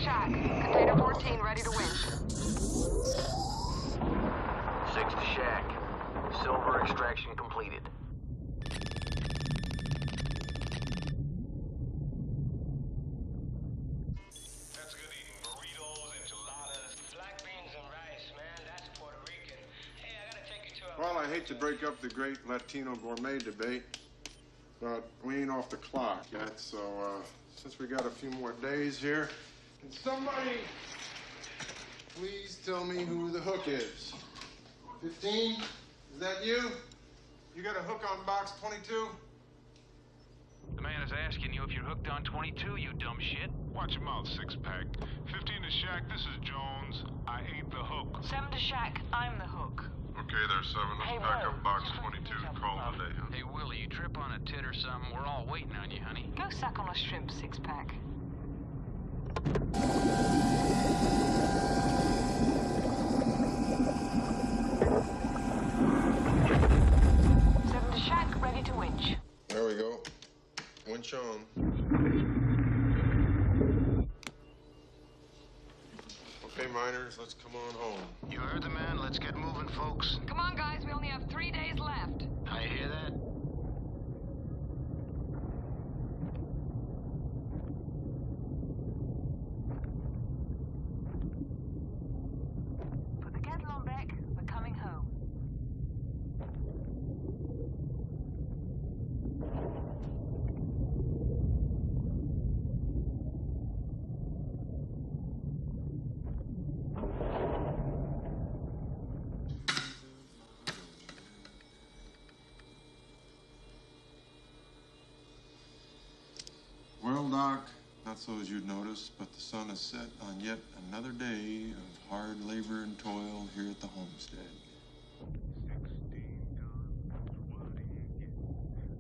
shack. Container 14 ready to win. 6 to shack. Silver extraction completed. That's good eating. Burritos, enchiladas, black beans and rice, man. That's Puerto Rican. Hey, I gotta take you to a... Well, I hate to break up the great Latino gourmet debate, but we ain't off the clock yet, so since we got a few more days here, can somebody please tell me who the hook is? 15? Is that you? You got a hook on box 22? The man is asking you if you're hooked on 22, you dumb shit. Watch your mouth, six-pack. 15 to Shack, this is Jones. I ain't the hook. 7 to shack, I'm the hook. Okay, there's 7. Let's Hey, pack Will. up box 22 and call it a day, huh? Hey, Willie, you trip on a tit or something, we're all waiting on you, honey. Go suck on a shrimp six-pack. Shack ready to winch. There we go. Winch on. Okay, miners, let's come on home. You heard the man. Let's get moving, folks. Come on, guys. We only have 3 days left. I hear that. Put the kettle on deck. We're coming home. Doc. Not so as you'd notice, but the sun has set on yet another day of hard labor and toil here at the homestead. 16 guns, what do you get?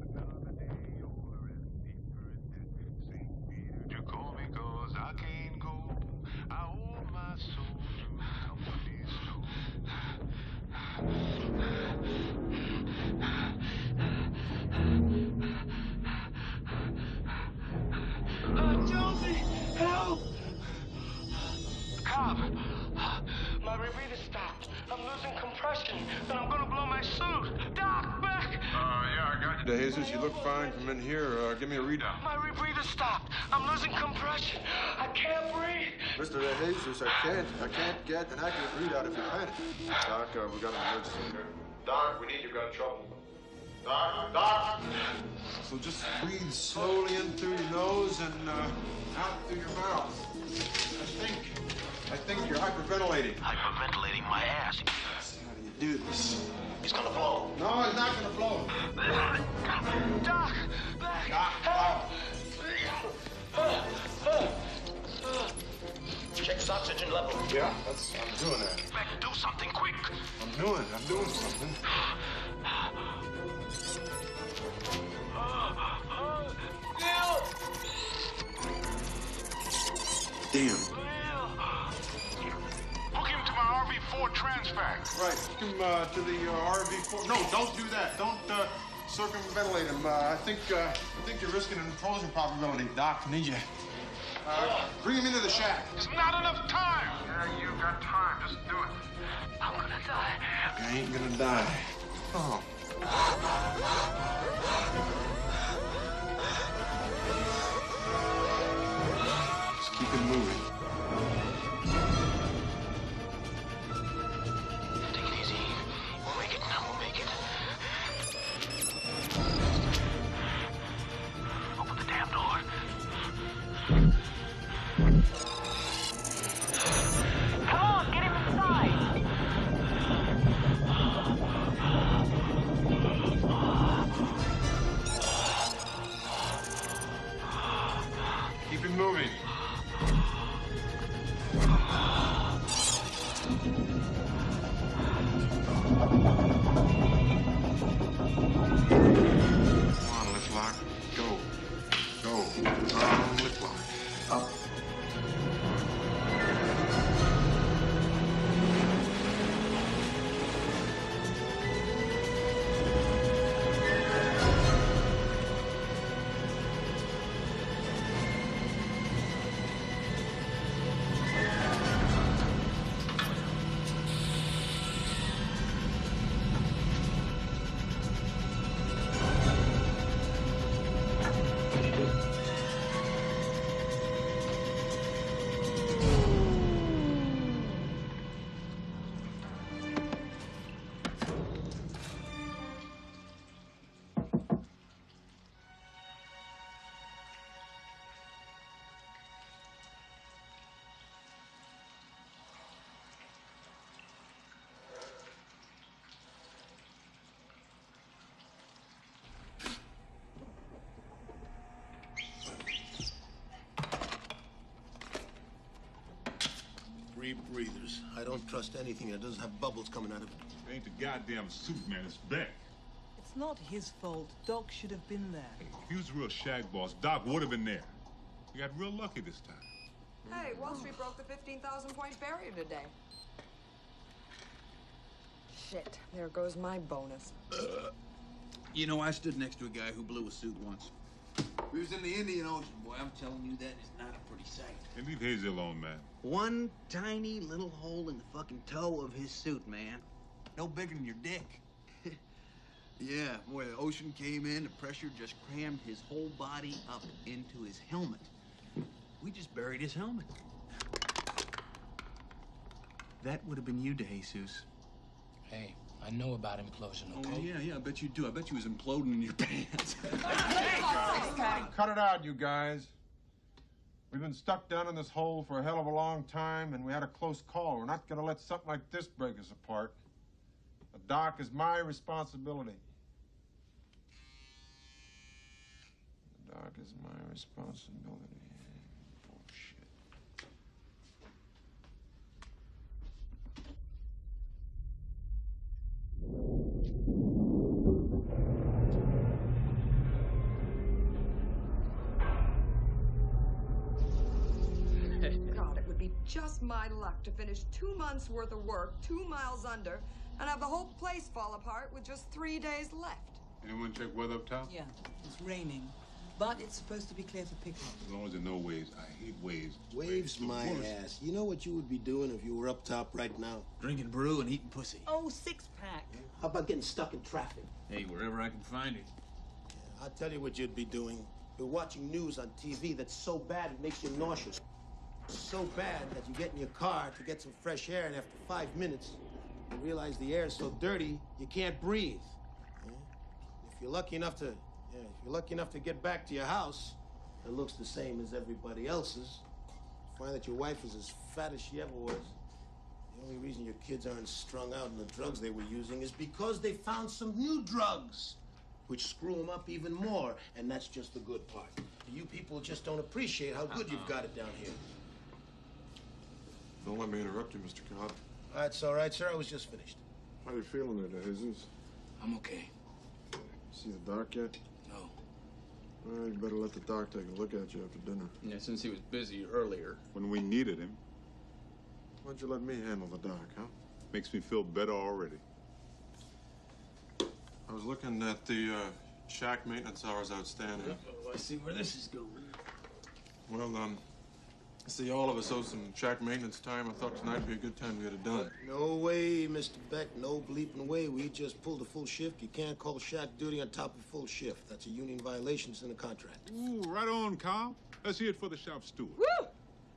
Another day older and deeper in debt. St. Peter, you call me 'cause I can't go. I owe my soul to somebody's soul. Jonesy, help! Cobb, my rebreather stopped. I'm losing compression, and I'm gonna blow my suit. Doc, back! Yeah, I got you. De Jesus, you look fine from in here. Give me a readout. My rebreather stopped. I'm losing compression. I can't breathe. Mr. De Jesus, I can't get an accurate readout if you panic. Doc, we got an emergency here. Doc, we need you. Got trouble. Doc. So just breathe slowly in through your nose and out through your mouth. I think you're hyperventilating. Hyperventilating my ass. How do you do this? He's gonna blow. No, he's not gonna blow. Doc, back! Doc. Check his oxygen level. Yeah, I'm doing that. Beck, do something quick. I'm doing something. Damn. Hook him to my RV4 transfac. Right, take him to the RV4. No, don't do that. Don't circumventilate him. I think you're risking an implosion probability. Doc, need you. Bring him into the shack. There's not enough time. Yeah, you got time. Just do it. I'm gonna die. I ain't gonna die. Oh. Just keep it moving. Take it easy. We'll make it. We'll make it. Open the damn door. Come on, get him inside. Keep it moving. Come on, lift lock. Go. Lift lock. Up. Breathers. I don't trust anything that doesn't have bubbles coming out of it. It ain't the goddamn suit, man. It's Beck. It's not his fault. Doc should have been there. If he was a real shag boss, Doc would have been there. We got real lucky this time. Hey, Wall Street broke the 15,000-point barrier today. Shit, there goes my bonus. You know, I stood next to a guy who blew a suit once. We was in the Indian Ocean, boy. I'm telling you, that is not a pretty sight. And leave Hazy alone, man. One tiny little hole in the fucking toe of his suit, man. No bigger than your dick. Yeah, boy, the ocean came in, the pressure just crammed his whole body up into his helmet. We just buried his helmet. That would have been you, De Jesus. Hey, I know about implosion, okay? Oh, yeah, I bet you do. I bet you was imploding in your pants. Cut it out, you guys. We've been stuck down in this hole for a hell of a long time, and we had a close call. We're not going to let something like this break us apart. The dock is my responsibility. Doc is my responsibility. Bullshit. God, it would be just my luck to finish 2 months' worth of work 2 miles under and have the whole place fall apart with just 3 days left. Anyone check weather up top? Yeah, it's raining. But it's supposed to be clear for pickup. As long as there are no waves. I hate waves. Waves my ass. You know what you would be doing if you were up top right now? Drinking brew and eating pussy. Oh, 6-pack. How about getting stuck in traffic? Hey, wherever I can find it. I'll tell you what you'd be doing. You're watching news on TV that's so bad it makes you nauseous. So bad that you get in your car to get some fresh air, and after 5 minutes, you realize the air is so dirty you can't breathe. Yeah? If you're lucky enough to get back to your house, it looks the same as everybody else's. You find that your wife is as fat as she ever was. The only reason your kids aren't strung out on the drugs they were using is because they found some new drugs, which screw them up even more. And that's just the good part. You people just don't appreciate how good you've got it down here. Don't let me interrupt you, Mr. Cobb. That's all right, sir. I was just finished. How you feeling there, Jesus? I'm okay. See the doc yet? No. Well, you better let the doc take a look at you after dinner. Yeah, since he was busy earlier. When we needed him, Why'd you let me handle the doc, huh? makes me feel better already. I was looking at the shack maintenance hours outstanding. Oh, I see where this is going. Well, see, all of us owe some shack maintenance time. I thought tonight would be a good time to get it done. No way, Mr. Beck. No bleeping way. We just pulled a full shift. You can't call shack duty on top of full shift. That's a union violation. It's in the contract. Ooh, right on, Cobb. Let's hear it for the shop steward. Woo!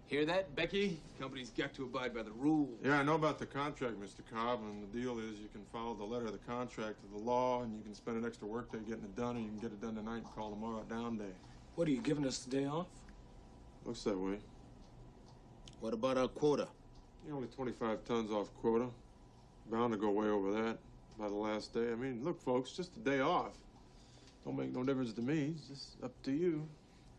Hear that, Becky? Company's got to abide by the rules. Yeah, I know about the contract, Mr. Cobb, and the deal is you can follow the letter of the contract to the law, and you can spend an extra workday getting it done, or you can get it done tonight and call tomorrow a down day. What, are you giving us the day off? Looks that way. What about our quota? You're only 25 tons off quota. Bound to go way over that by the last day. I mean, look, folks, just a day off. Don't make no difference to me. It's just up to you.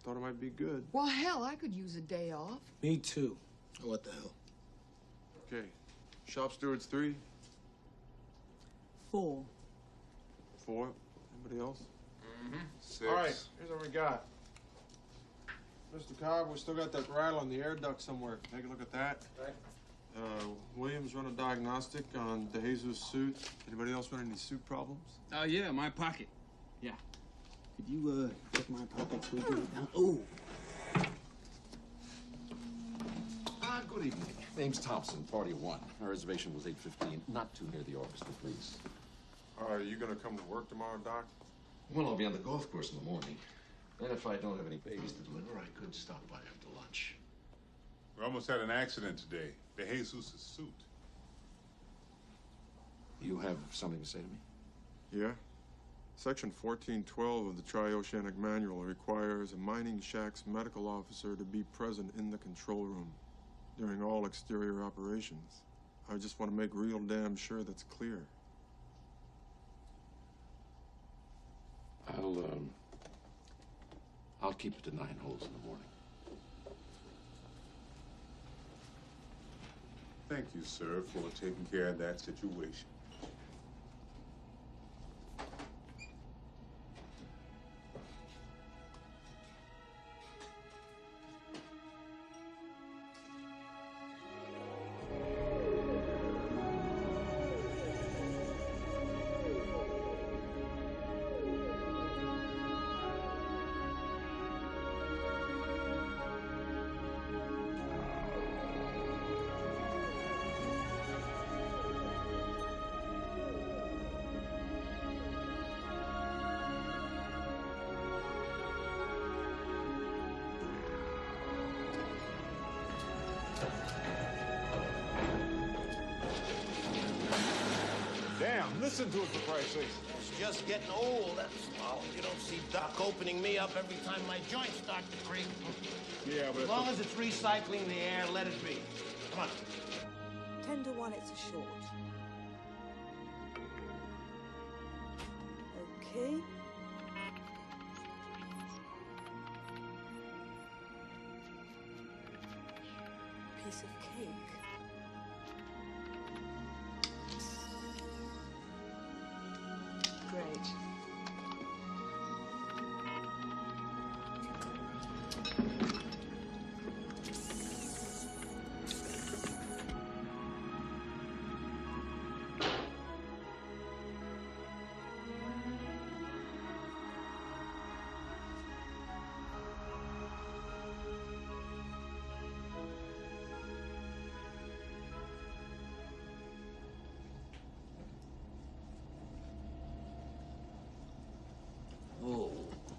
Thought it might be good. Well, hell, I could use a day off. Me too. What the hell? Okay. Shop stewards 3. 4. 4. Anybody else? Mm-hmm. 6. All right, here's what we got. Mr. Cobb, we still got that rattle in the air duct somewhere. Take a look at that. Right. Williams run a diagnostic on DeJesus' suit. Anybody else run any suit problems? Oh, yeah, my pocket. Yeah. Could you, check my pocket so we get it down? Oh! Good evening. Name's Thompson, party 1. Our reservation was 8:15. Not too near the orchestra, please. Are you gonna come to work tomorrow, Doc? Well, I'll be on the golf course in the morning. And if I don't have any babies to deliver, I could stop by after lunch. We almost had an accident today. DeJesus' suit. You have something to say to me? Yeah. Section 1412 of the Tri-Oceanic Manual requires a mining shack's medical officer to be present in the control room during all exterior operations. I just want to make real damn sure that's clear. I'll keep it to 9 holes in the morning. Thank you, sir, for taking care of that situation. Listen to it, for Christ's sake. It's just getting old, that's all. You don't see Doc opening me up every time my joints start to creak. Yeah, but... As long as it's recycling the air, let it be. Come on. 10 to 1, it's a short. Okay. piece of cake. Great. Oh,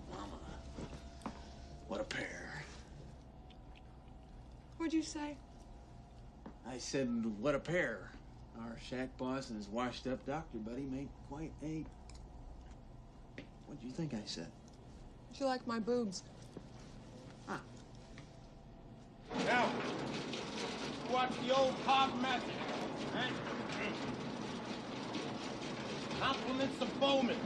Mama. What a pair. What'd you say? I said, what a pair. Our shack boss and his washed-up doctor buddy make quite a... What'd you think I said? Did you like my boobs? Huh. Now, watch the old hog method. Right? Compliments of Bowman.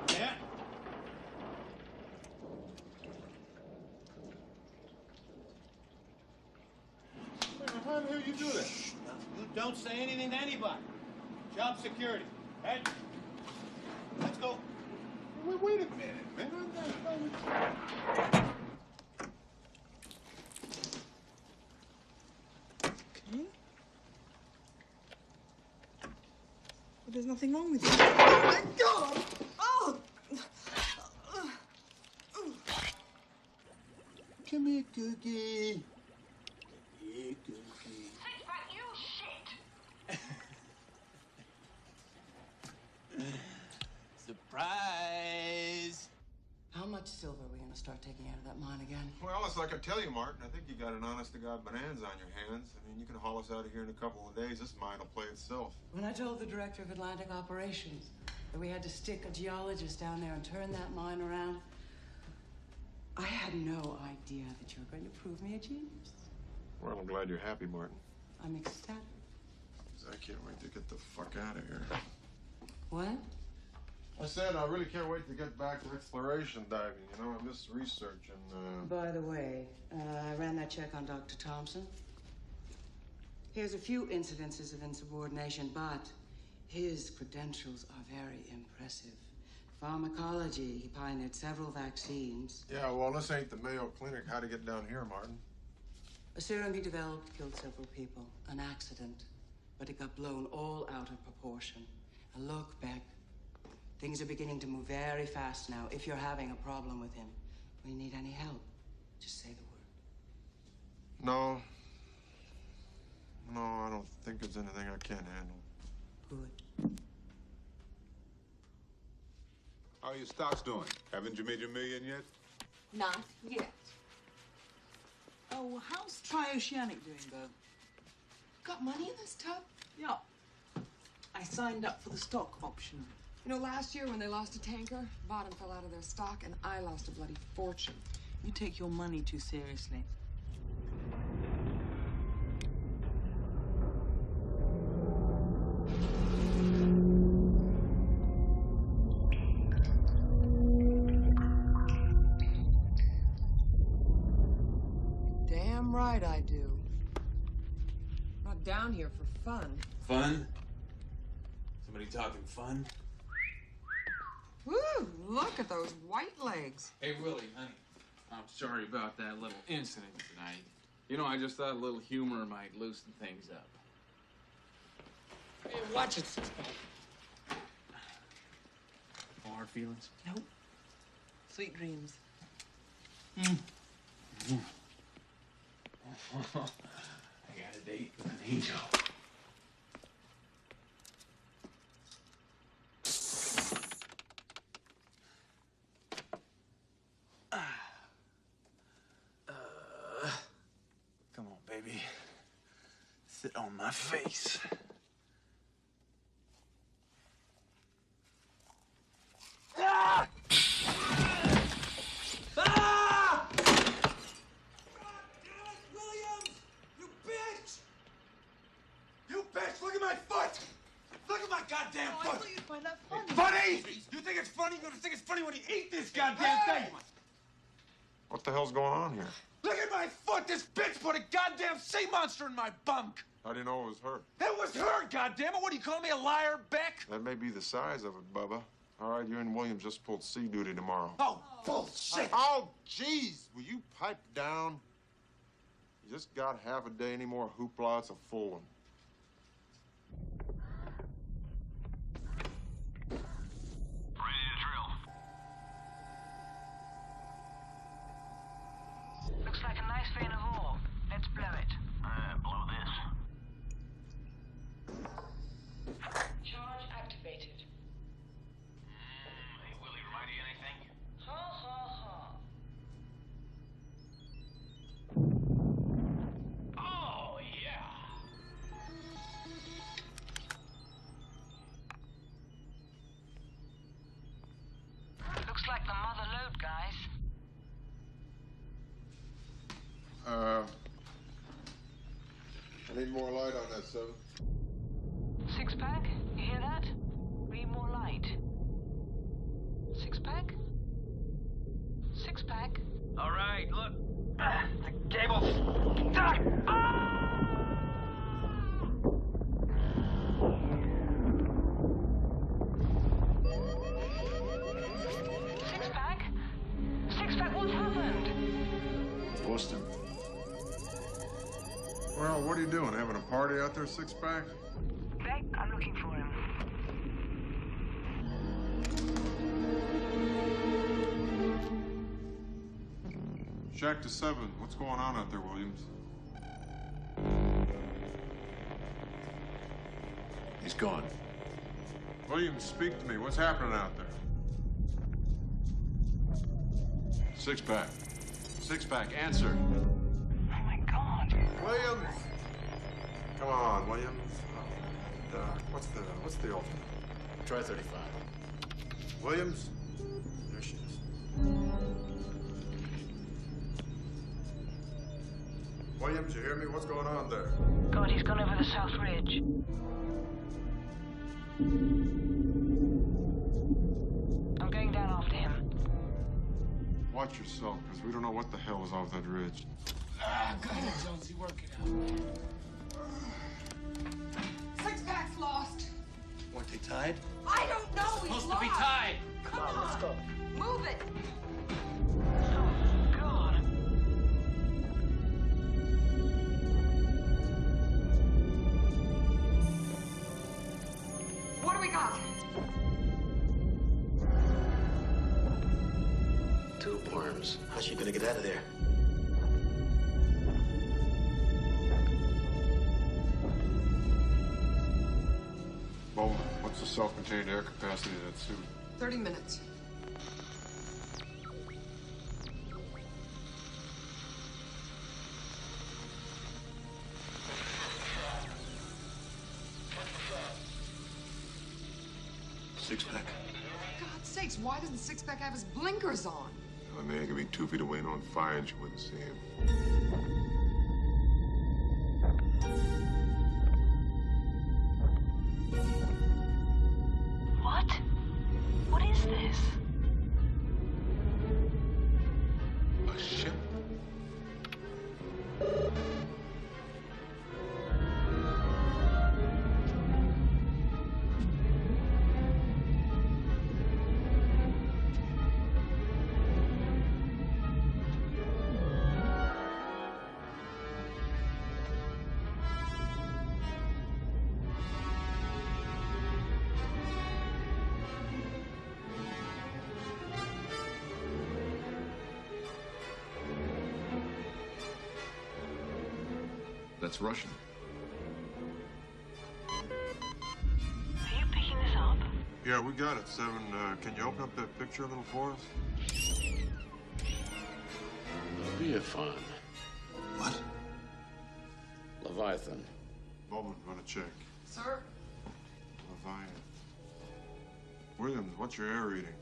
Yeah. How the hell you do that? You don't say anything to anybody. Job security. Hey, let's go. Wait a minute, man. Okay. But there's nothing wrong with you. Oh my God! Oh! Come here, Cookie. Hey, Cookie. You shit! Surprise! How much silver are we gonna start taking out of that mine again? Well, it's like I tell you, Martin. I think you got an honest-to-God bonanza on your hands. I mean, you can haul us out of here in a couple of days. This mine will play itself. When I told the director of Atlantic Operations that we had to stick a geologist down there and turn that mine around, I had no idea that you were going to prove me a genius. Well, I'm glad you're happy, Martin. I'm ecstatic. I can't wait to get the fuck out of here. What? I said I really can't wait to get back to exploration diving. You know, I miss research and, By the way, I ran that check on Dr. Thompson. Here's a few incidences of insubordination, but his credentials are very impressive. Pharmacology, he pioneered several vaccines. Yeah, well, this ain't the Mayo Clinic. How to get down here, Martin? A serum he developed killed several people. An accident. But it got blown all out of proportion. And look, Beck, things are beginning to move very fast now. If you're having a problem with him, or you need any help, just say the word. No. No, I don't think there's anything I can't handle. Good. How are your stocks doing? Haven't you made your million yet? Not yet. Oh, how's Trioceanic doing, though? Got money in this tub? Yeah. I signed up for the stock option. You know, last year when they lost a tanker, bottom fell out of their stock, and I lost a bloody fortune. You take your money too seriously. Damn right I do. I'm not down here for fun. Fun? Somebody talking fun? Woo! Look at those white legs. Hey, Willie, honey, I'm sorry about that little incident tonight. You know, I just thought a little humor might loosen things up. Hey, watch it. No hard feelings? Nope. Sweet dreams. I got a date with an angel. Come on, baby. Sit on my face. Ah! Ah! Williams! You bitch! You bitch! Look at my foot! Look at my goddamn thing! What the hell's going on here? Look at my foot! This bitch put a goddamn sea monster in my bunk! How do you know it was her? That was her, goddammit! What, do you call me a liar, Beck? That may be the size of it, Bubba. All right, you and Williams just pulled sea duty tomorrow. Oh, bullshit! Oh, jeez! Will you pipe down? You just got half a day. Any more hoopla, it's a full one. Looks like a nice vein of ore. Let's blow it. Blow this. Charge activated. Hey, Willie, remind you anything? Ha ha ha. Oh, yeah. Looks like the mother lode, guys. I need more light on that, Seven. Six-pack? You hear that? Need more light. Six-pack? Six-pack? All right, look. The cable's stuck. Six-pack? Six-pack, what happened? Lost him. Well, what are you doing? Having a party out there, Six-pack? Beck, I'm looking for him. Shack to 7. What's going on out there, Williams? He's gone. Williams, speak to me. What's happening out there? Six-pack. Six-pack, answer. Oh my God. Williams! Come on, Williams. What's the ultimate? Try 35. Williams? There she is. Williams, you hear me? What's going on there? God, he's gone over the South Ridge. I'm going down after him. Watch yourself, because we don't know what the hell is off that ridge. Go ahead, Jonesy, work it out. Six-pack's lost. Weren't they tied? I don't know. He's Supposed lost. to be tied. Come on, let's go. Move it. God. What do we got? Tube worms. How's she gonna get out of there? Bowman, what's the self-contained air capacity of that suit? 30 minutes. Six-pack. For God's sakes, why doesn't Six-pack have his blinkers on? A man could be 2 feet away and on fire and you wouldn't see him. What? What is this? A ship? That's Russian. Are you picking this up? Yeah, we got it, Seven. Can you open up that picture a little for us? Leviathan. What? Leviathan. Bowman, run a check. Sir? Leviathan. Williams, what's your air reading?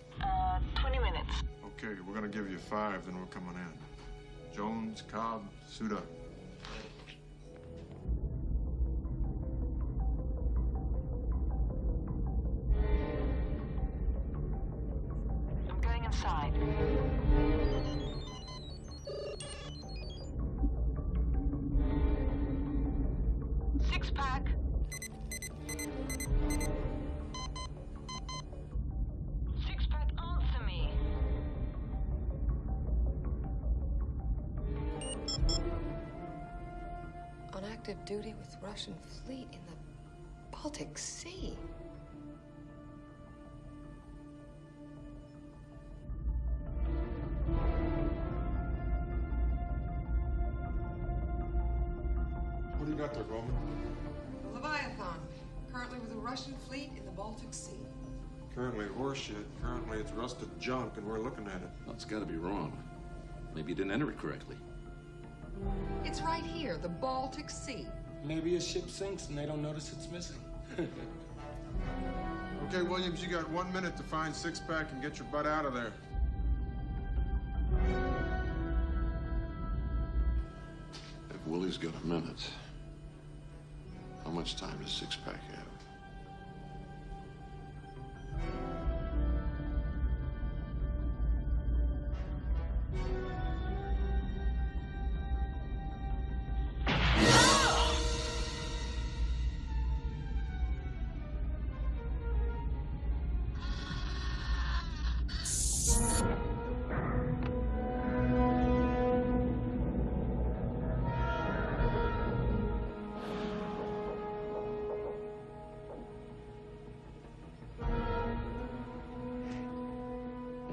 20 minutes. Okay, we're gonna give you 5, then we're coming in. Jones, Cobb, suit up. I'm going inside. Six-pack. Six-pack, answer me. On active duty with Russian fleet in the Baltic Sea. What do you got there, Roman? Leviathan, currently with a Russian fleet in the Baltic Sea. Currently horseshit. Currently it's rusted junk, and we're looking at it. Well, it's got to be wrong. Maybe you didn't enter it correctly. It's right here, the Baltic Sea. Maybe a ship sinks and they don't notice it's missing. Okay, Williams, you got 1 minute to find Six-pack and get your butt out of there. If Willie's got a minute, how much time does Six-pack have?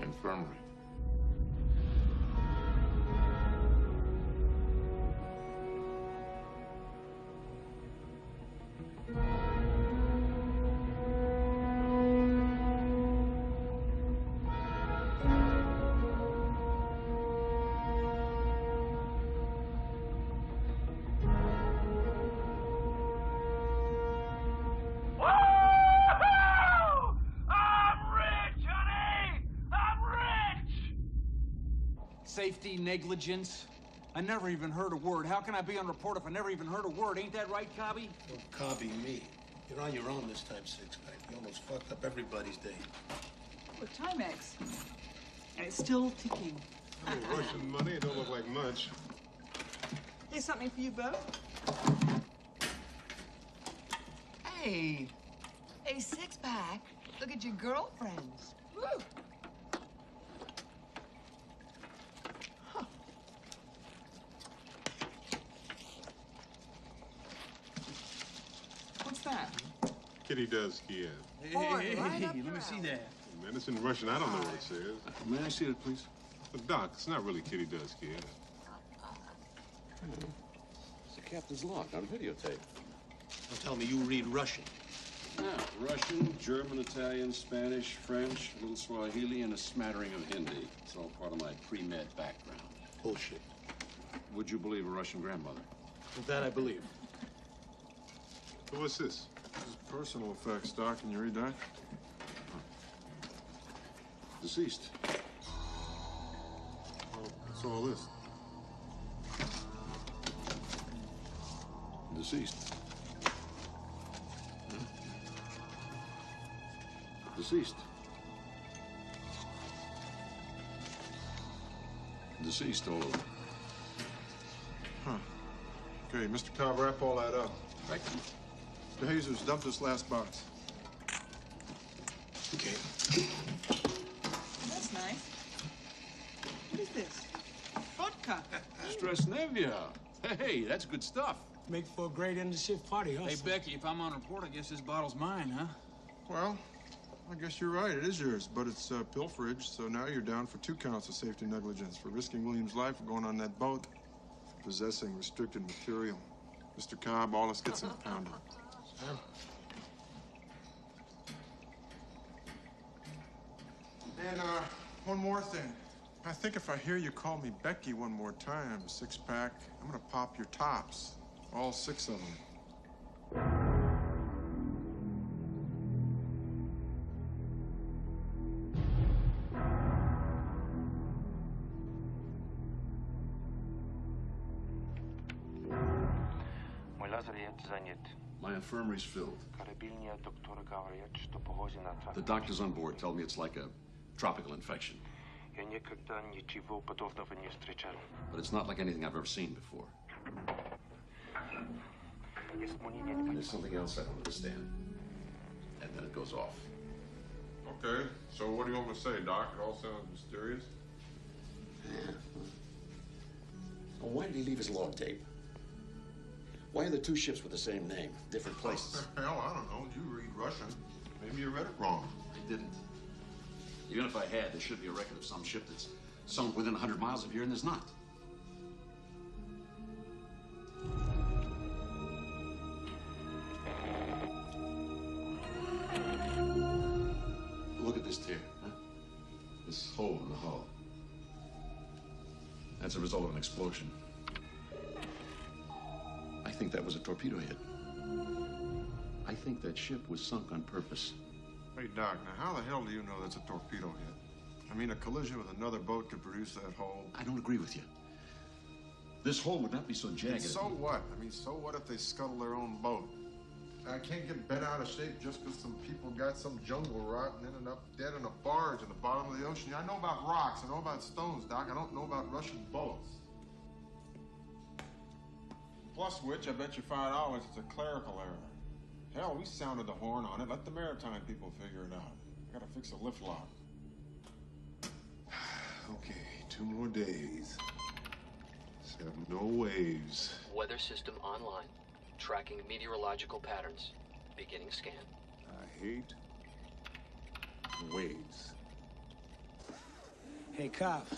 Infirmary. Safety, negligence. I never even heard a word. How can I be on report if I never even heard a word? Ain't that right, Cobby? Don't copy me. You're on your own this time, Six-pack. You almost fucked up everybody's day. What Timex? And it's still ticking. Russian money, it don't look like much. Here's something for you both. Hey. Hey, Six-pack. Look at your girlfriends. Woo. What's that? Kitty does Kiev. Hey, let me see that. Man, it's in Russian. I don't know what it says. May I see it, please? But Doc, it's not really Kitty does Kiev. It's the captain's log on videotape. Don't tell me you read Russian. Yeah, Russian, German, Italian, Spanish, French, a little Swahili, and a smattering of Hindi. It's all part of my pre-med background. Bullshit. Would you believe a Russian grandmother? That I believe. So what's this? This is personal effects, Doc. Can you read that? Deceased. Oh, what's all this? Deceased. Huh? Deceased. Deceased all over. Huh. Okay, Mr. Cobb, wrap all that up. Right. Mr. Jesus, dump this last box. Okay. That's nice. What is this? Vodka. Stresnevia. Hey, that's good stuff. Make for a great end-of-shift party, huh? Hey, Becky, if I'm on report, I guess this bottle's mine, huh? Well, I guess you're right. It is yours, but it's pilferage, so now you're down for 2 counts of safety negligence for risking William's life for going on that boat, for possessing restricted material. Mr. Cobb, all us gets impounded. And one more thing. I think if I hear you call me Becky one more time, Six-pack, I'm gonna pop your tops. All 6 of them. My infirmary's filled. The doctors on board tell me it's like a tropical infection. But it's not like anything I've ever seen before. And there's something else I don't understand. And then it goes off. Okay, so what do you want me to say, Doc? It all sounds mysterious. Yeah. Well, why did he leave his log tape? Why are the two ships with the same name, different places? Hell, I don't know. You read Russian. Maybe you read it wrong. I didn't. Even if I had, there should be a record of some ship that's sunk within 100 miles of here, and there's not. Look at this tear, huh? This hole in the hull. That's a result of an explosion. I think that was a torpedo hit. I think that ship was sunk on purpose. Hey, Doc, now how the hell do you know that's a torpedo hit? I mean, a collision with another boat could produce that hole. I don't agree with you. This hole would not be so jagged. And so what? I mean, so what if they scuttle their own boat? I can't get bent out of shape just because some people got some jungle rot and ended up dead in a barge in the bottom of the ocean. I know about rocks, I know about stones, Doc. I don't know about Russian bullets. Plus which, I bet you $5 it's a clerical error. Hell, we sounded the horn on it. Let the maritime people figure it out. I gotta fix a lift lock. Okay, 2 more days. Set no waves. Weather system online. Tracking meteorological patterns. Beginning scan. I hate waves. Hey, cop.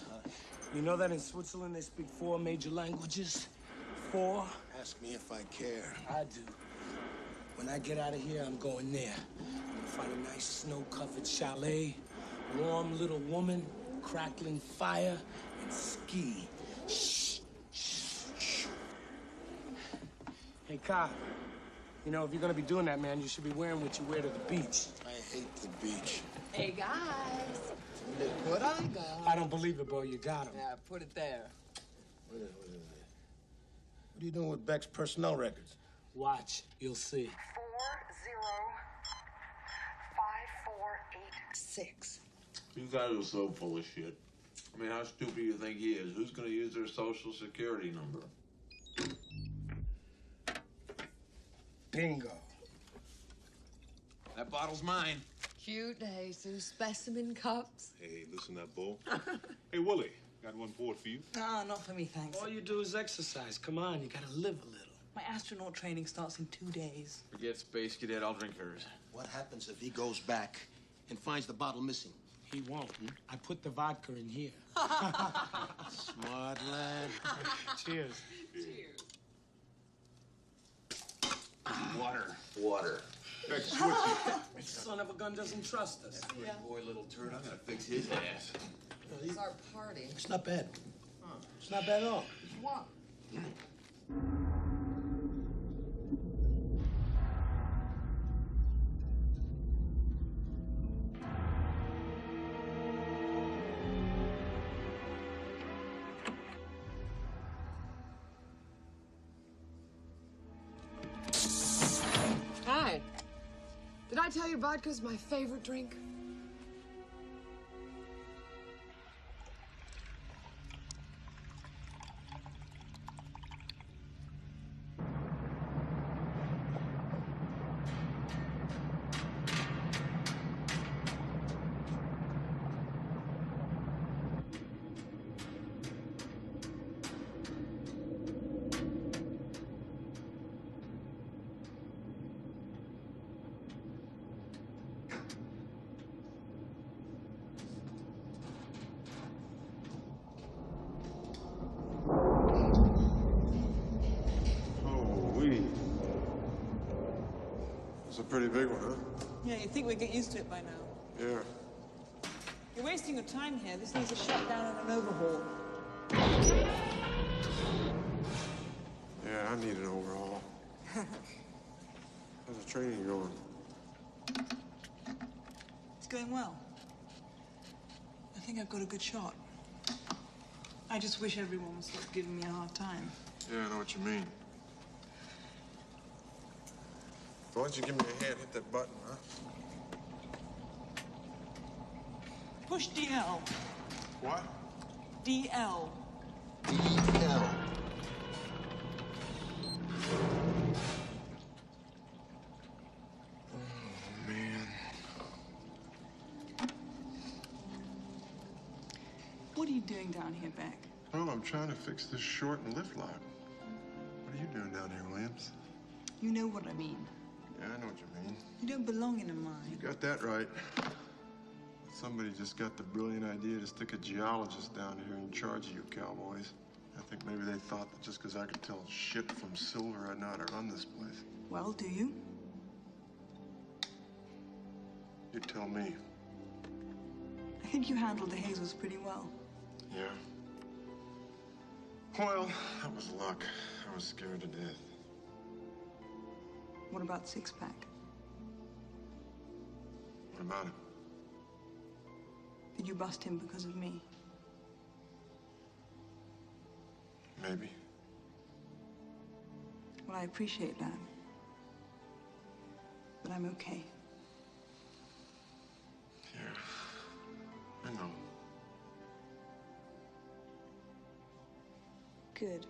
You know that in Switzerland they speak 4 major languages? 4? Ask me if I care. I do. When I get out of here, I'm going there. I'm gonna find a nice snow-covered chalet, warm little woman, crackling fire, and ski. Shh, shh, shh. Hey, cop. You know, if you're gonna be doing that, man, you should be wearing what you wear to the beach. I hate the beach. Hey, guys. Look what I got. I don't believe it, bro. You got him. Yeah, put it there. What are you doing with Beck's personnel records? Watch. You'll see. 405486. You guys are so full of shit. I mean, how stupid do you think he is? Who's gonna use their social security number? Bingo. That bottle's mine. Cute, Jesus. Specimen cups. Hey, listen up, Bull. Hey, Willie, got one poured for you. No, not for me, thanks. All you do is exercise. Come on, you gotta live a little. My astronaut training starts in 2 days. Forget Space Cadet, I'll drink hers. What happens if he goes back and finds the bottle missing? He won't. I put the vodka in here. Smart lad. Cheers. Cheers. Water. Water. Son of a gun doesn't trust us. Yeah. Boy, little turd, I'm gonna fix his ass. It's our party. It's not bad. It's not bad at all. What? Hi. Did I tell you vodka's my favorite drink? It's a pretty big one, huh? Yeah, you'd think we'd get used to it by now. Yeah. You're wasting your time here. This needs a shutdown and an overhaul. Yeah, I need an overhaul. How's the training going? It's going well. I think I've got a good shot. I just wish everyone would stop giving me a hard time. Yeah, I know what you mean. Why don't you give me a hand, hit that button, huh? Push DL. What? DL. DL. doing down here, Beck? Well, I'm trying to fix this short and lift lock. What are you doing down here, Williams? You know what I mean. Yeah, I know what you mean. You don't belong in a mine. You got that right. Somebody just got the brilliant idea to stick a geologist down here in charge of you cowboys. I think maybe they thought that just because I could tell shit from silver, I'd know how to run this place. Well, do you? You tell me. I think you handled the Hazels pretty well. Yeah. Well, that was luck. I was scared to death. What about Six-Pack? What about him? Did you bust him because of me? Maybe. Well, I appreciate that. But I'm okay. Yeah. I know. Good.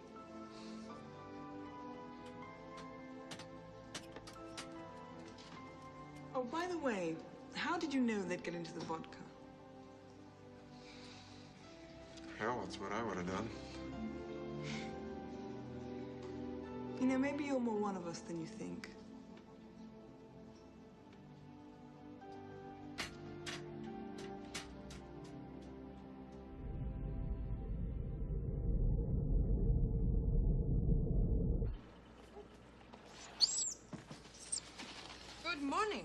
Oh, by the way, how did you know they'd get into the vodka? Hell, that's what I would have done. You know, maybe you're more one of us than you think. Good morning.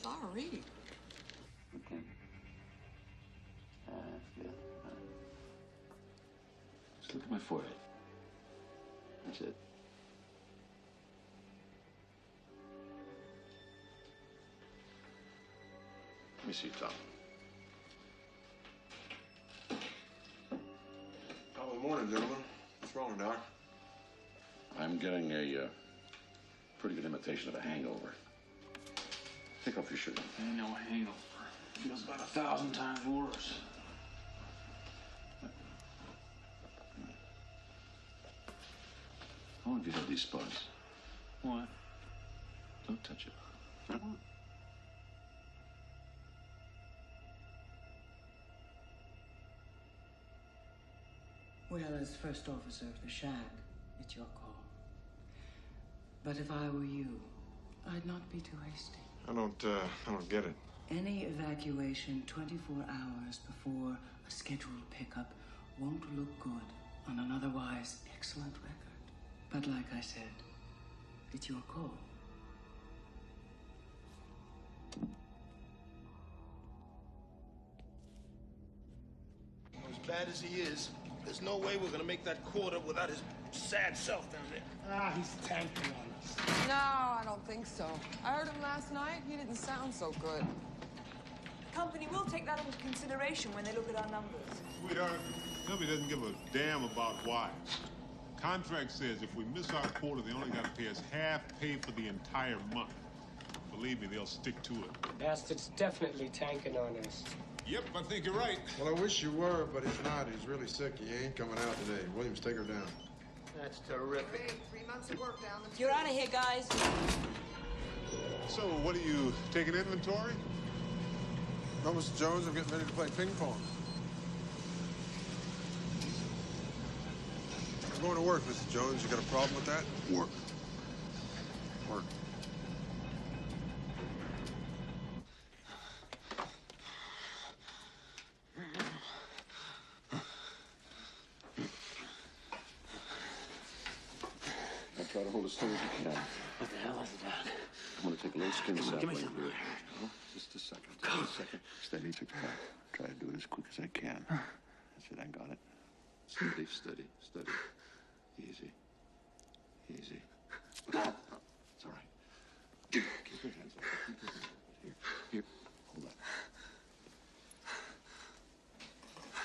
Sorry. Okay. That's good. Just look at my forehead. That's it. Let me see, Tom. Top of the morning, gentlemen. What's wrong, Doc? I'm getting a pretty good imitation of a hangover. Take off your shirt. Ain't no hangover. Feels about 1,000 times worse. How long have you had these spots? What? Don't touch it. Well, as first officer of the Shag, it's your call. But if I were you, I'd not be too hasty. I don't get it. Any evacuation 24 hours before a scheduled pickup won't look good on an otherwise excellent record. But like I said, it's your call. As bad as he is, there's no way we're gonna make that quarter without his sad self down there. Ah, he's tanking on us. No, I don't think so. I heard him last night. He didn't sound so good. The company will take that into consideration when they look at our numbers. Sweetheart, company doesn't give a damn about why. Contract says if we miss our quarter, they only got to pay us half pay for the entire month. Believe me, they'll stick to it. Bastard's definitely tanking on us. Yep, I think you're right. Well, I wish you were, but he's not. He's really sick. He ain't coming out today. Williams, take her down. That's terrific. 3 months of work down the You're out of here, guys. So, what are you, taking inventory? No, Mr. Jones, I'm getting ready to play ping pong. I'm going to work, Mr. Jones. You got a problem with that? Work. Work. Try to hold as still as you can. What the hell is that? I'm going to take a little skin sample Give me here. some. Oh, just a second. Just a second. Steady, tick tock. Try to do it as quick as I can. That's it. I got it. Steady, steady, steady. Easy. Easy. It's all right. Keep your hands up. Keep your hands up. Here. Here. Hold that.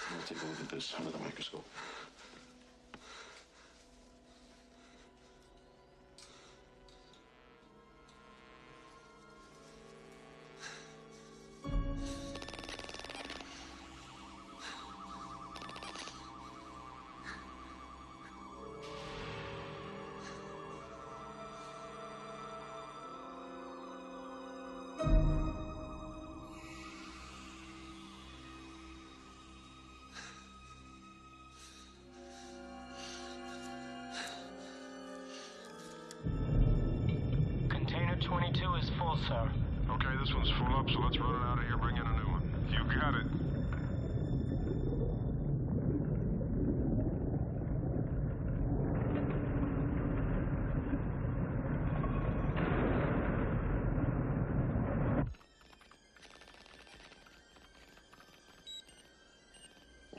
I'm going to take a look at this under the microscope. boat's running out of here. Bring in a new one. You got it.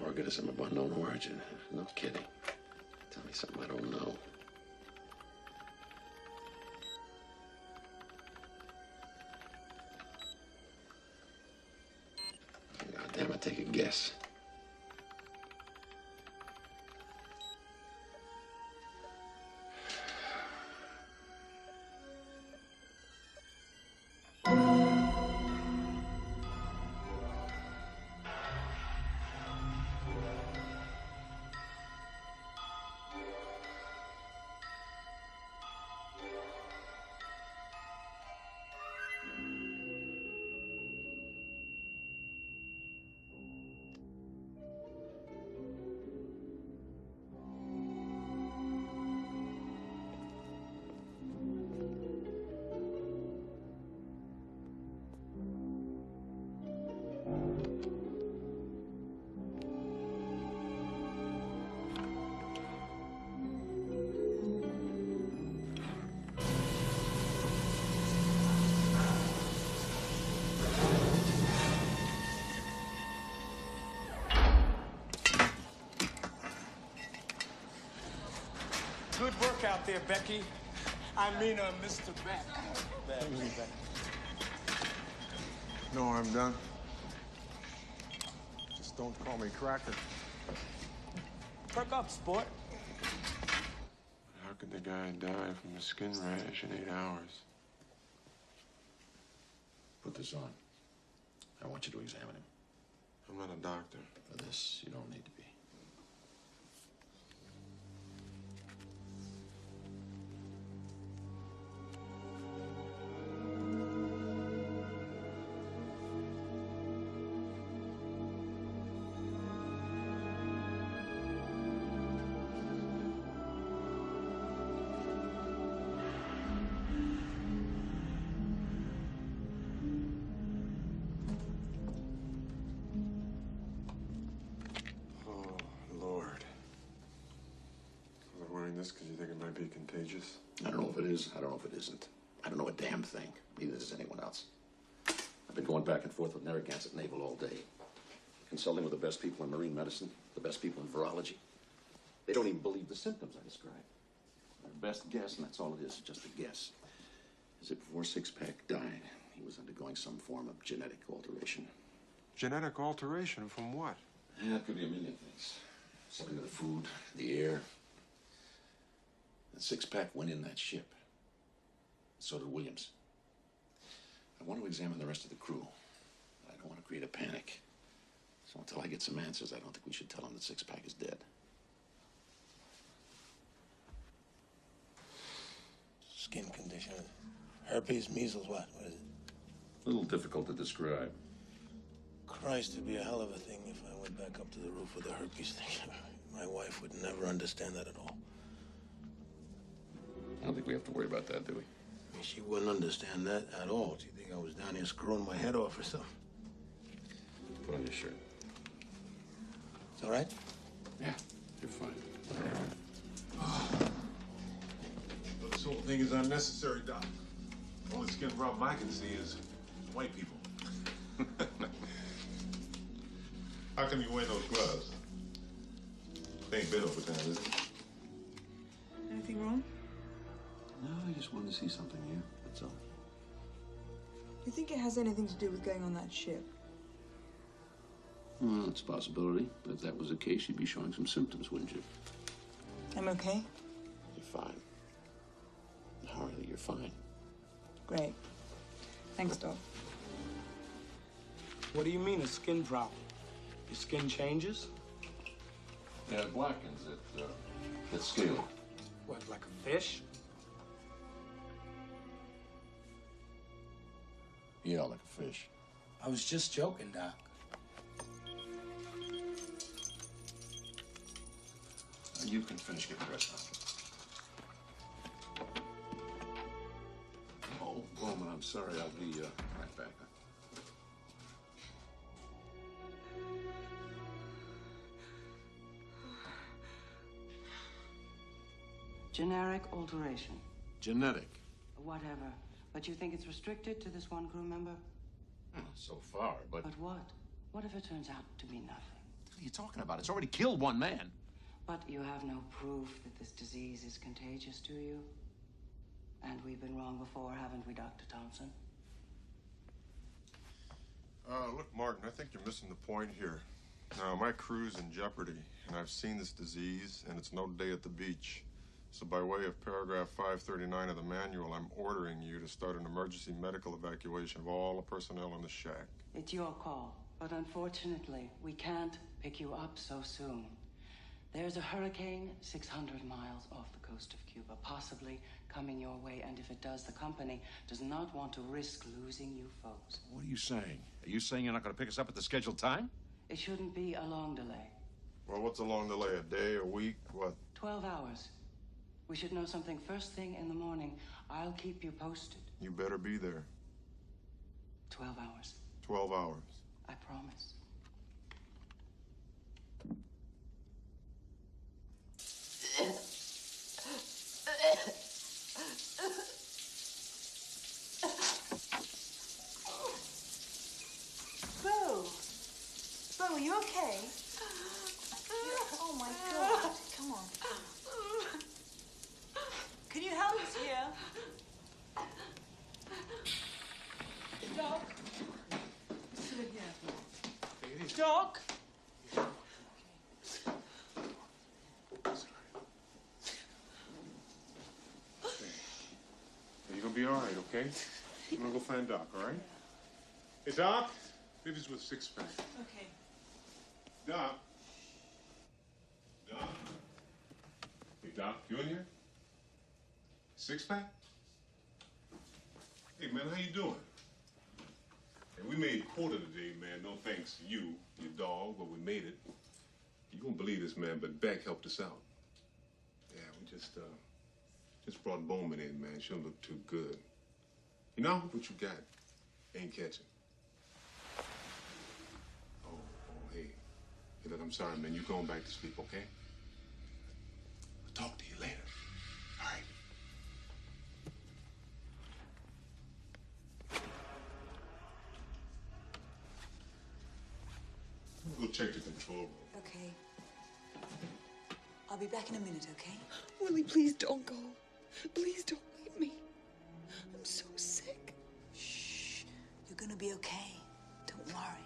Organism of unknown origin. No kidding. Tell me something I don't know. God damn it, take a guess. Good work out there, Becky. I mean, Mr. Beck. Beck. No, I'm done. Just don't call me Cracker. Perk up, sport. How could the guy die from a skin rash in 8 hours? Put this on. I want you to examine him. I'm not a doctor. For this, you don't need to be. This because you think it might be contagious? I don't know if it is. I don't know if it isn't. I don't know a damn thing. Neither does anyone else. I've been going back and forth with Narragansett Naval all day. Consulting with the best people in marine medicine, the best people in virology. They don't even believe the symptoms I describe. Our best guess, and that's all it is, just a guess, is that before Six-Pack died, he was undergoing some form of genetic alteration. Genetic alteration from what? Yeah, it could be a million things. Something to the food, the air. And Six-Pack went in that ship. So did Williams. I want to examine the rest of the crew. I don't want to create a panic. So until I get some answers, I don't think we should tell them that Six-Pack is dead. Skin condition. Herpes, measles, what? What is it? A little difficult to describe. Christ, it'd be a hell of a thing if I went back up to the roof with the herpes thing. My wife would never understand that at all. I don't think we have to worry about that, do we? I mean, she wouldn't understand that at all. She'd think I was down here screwing my head off or something. Put on your shirt. It's all right? Yeah, you're fine. Well, this whole thing is unnecessary, Doc. The only skin problem I can see is white people. How come you wear those gloves? They ain't been over time, is it? Anything wrong? No, I just wanted to see something here, that's all. Do you think it has anything to do with going on that ship? Well, it's a possibility. But if that was the case, you'd be showing some symptoms, wouldn't you? I'm okay. You're fine. Harley, you're fine. Great. Thanks, Doc. What do you mean, a skin problem? Your skin changes? Yeah, it blackens. It's scaly. What, like a fish? Yeah, like a fish. I was just joking, Doc. You can finish getting dressed now. Oh, Bowman, I'm sorry. I'll be right back. Generic alteration. Genetic. Whatever. But you think it's restricted to this one crew member? So far, but... But what? What if it turns out to be nothing? What are you talking about? It's already killed one man. But you have no proof that this disease is contagious, do you? And we've been wrong before, haven't we, Dr. Thompson? Look, Martin, I think you're missing the point here. Now, my crew's in jeopardy, and I've seen this disease, and it's no day at the beach. So by way of paragraph 539 of the manual, I'm ordering you to start an emergency medical evacuation of all the personnel in the shack. It's your call, but unfortunately, we can't pick you up so soon. There's a hurricane 600 miles off the coast of Cuba, possibly coming your way, and if it does, the company does not want to risk losing you folks. What are you saying? Are you saying you're not going to pick us up at the scheduled time? It shouldn't be a long delay. Well, what's a long delay? A day, a week, what? 12 hours. We should know something first thing in the morning. I'll keep you posted. You better be there. 12 hours. 12 hours. I promise. Boo! Boo, you okay? Oh my God! Come on. Can you help us here? Doc? Sit in here. Doc? You're gonna be all right, okay? I'm gonna go find Doc, all right? Hey, Doc. Vivi's with six-pack. Okay. Doc. Doc. Hey, Doc, you in here? Six-pack? Hey, man, how you doing? Hey, we made quota today, man. No thanks to you, your dog, but we made it. You won't believe this, man, but Beck helped us out. Yeah, we just brought Bowman in, man. Shouldn't look too good. You know what you got? Ain't catching. Oh, hey. Hey, look, I'm sorry, man. You going back to sleep, okay? I'll talk to you later. All right. Go check the control room. Okay. I'll be back in a minute, okay? Willie, please don't go. Please don't leave me. I'm so sick. Shh. You're gonna be okay. Don't worry.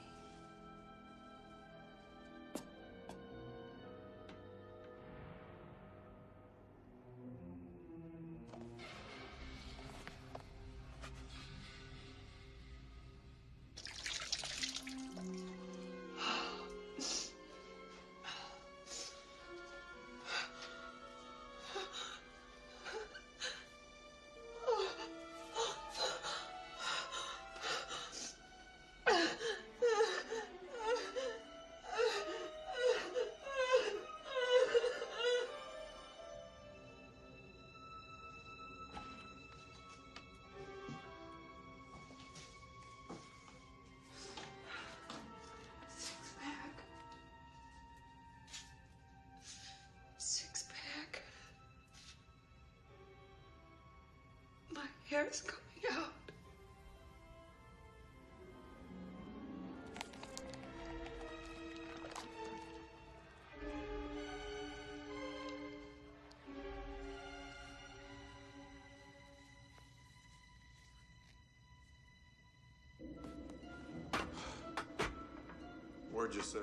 Hair is coming out. Where'd you say?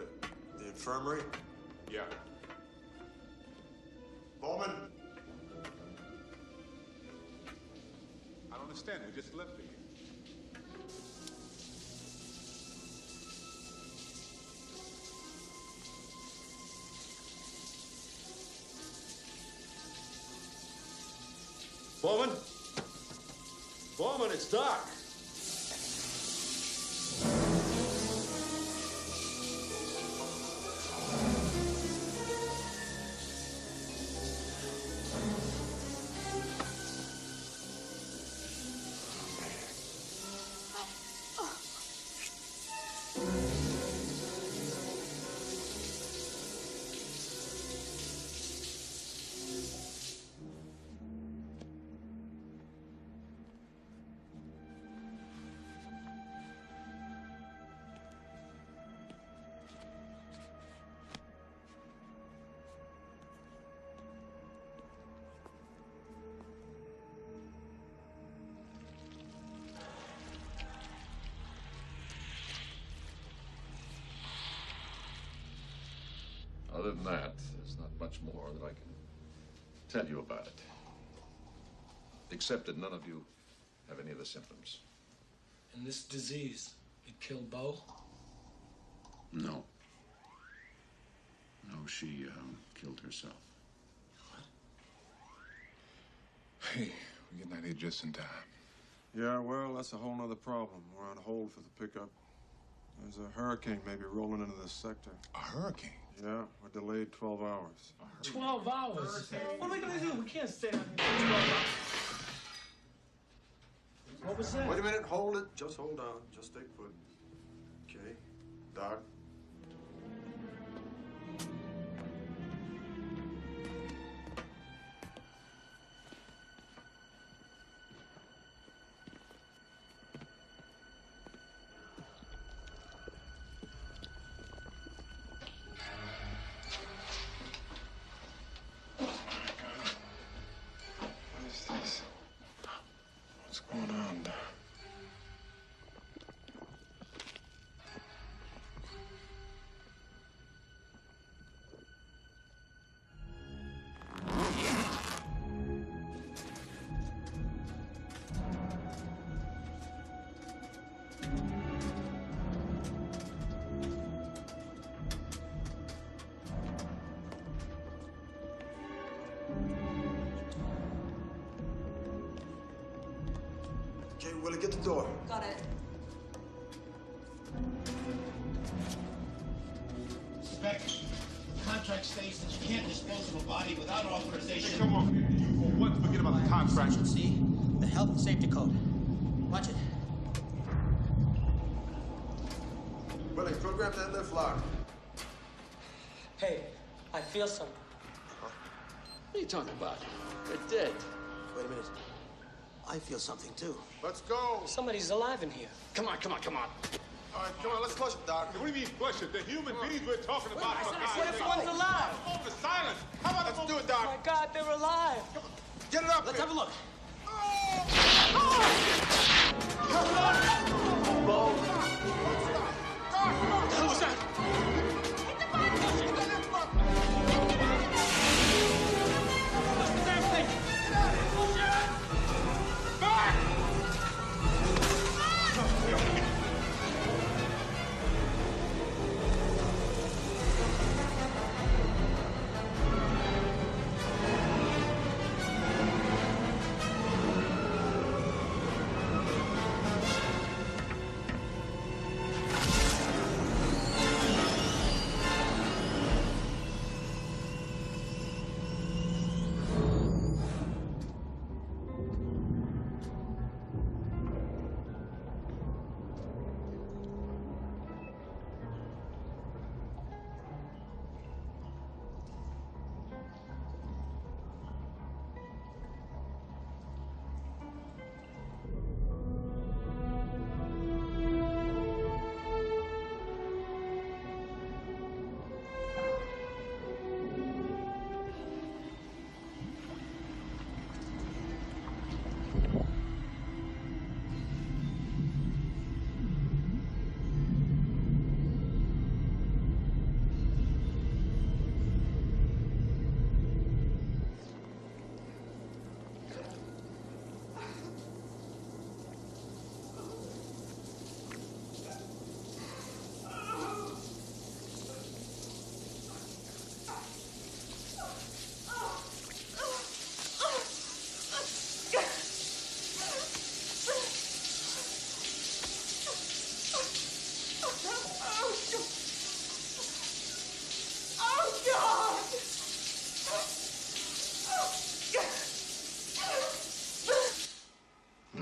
The infirmary? Yeah. Bowman? I don't understand. We just left again. Bowman? Bowman, it's Doc. Other than that, there's not much more that I can tell you about it. Except that none of you have any of the symptoms. And this disease, it killed Bo? No. No, she killed herself. Hey, we're getting out here just in time. Yeah, well, that's a whole nother problem. We're on hold for the pickup. There's a hurricane maybe rolling into this sector. A hurricane? Yeah, we're delayed 12 hours. 12 hours? What are we gonna do? We can't stay out here for 12 hours. What was that? Wait a minute, hold it. Just hold on. Just stay put. Okay. Doc. What's going on, Doc? Okay, Willie, get the door. Got it. Inspector, the contract states that you can't dispose of a body without authorization. Hey, come on. You for what? Forget about the contract. See? The health and safety code. Watch it. Willie, program that lift lock. Hey, I feel something. What are you talking about? They're dead. Wait a minute. I feel something too. Let's go. Somebody's alive in here. Come on, come on, come on. All right, come on, let's flush it, Doc. What do you mean flush it? The human beings we're talking about. What if one's alive? Moment of silence. How about Let's do it, Oh Doc. my God, they're alive. Get it up. Let's have a look. What the hell was that? Push the damn thing. Back!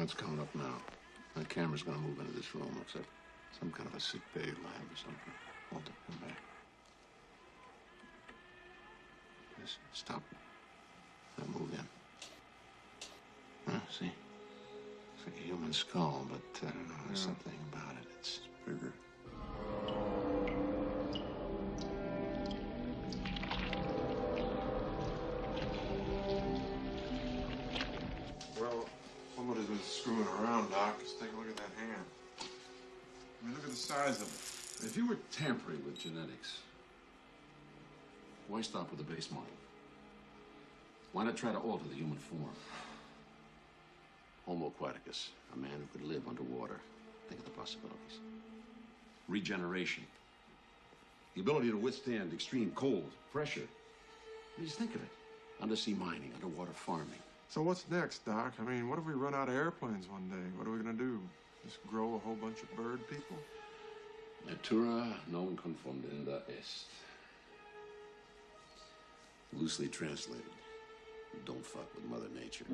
It's coming up now. That camera's gonna move into this room. Looks like some kind of a sick bay lab or something. Walter, come back. Just stop. Now move in. See? It's like a human skull, but I don't know. There's something about it. It's bigger. Well, somebody's been screwing around, Doc. Just take a look at that hand. I mean, look at the size of it. If you were tampering with genetics, Why stop with the base model? Why not try to alter the human form? Homo aquaticus, a man who could live underwater. Think of the possibilities. Regeneration. The ability to withstand extreme cold, pressure. Just think of it. Undersea mining, underwater farming. So what's next, Doc? I mean, what if we run out of airplanes one day? What are we gonna do? Just grow a whole bunch of bird people? Natura non confundenda est. Loosely translated, don't fuck with Mother Nature.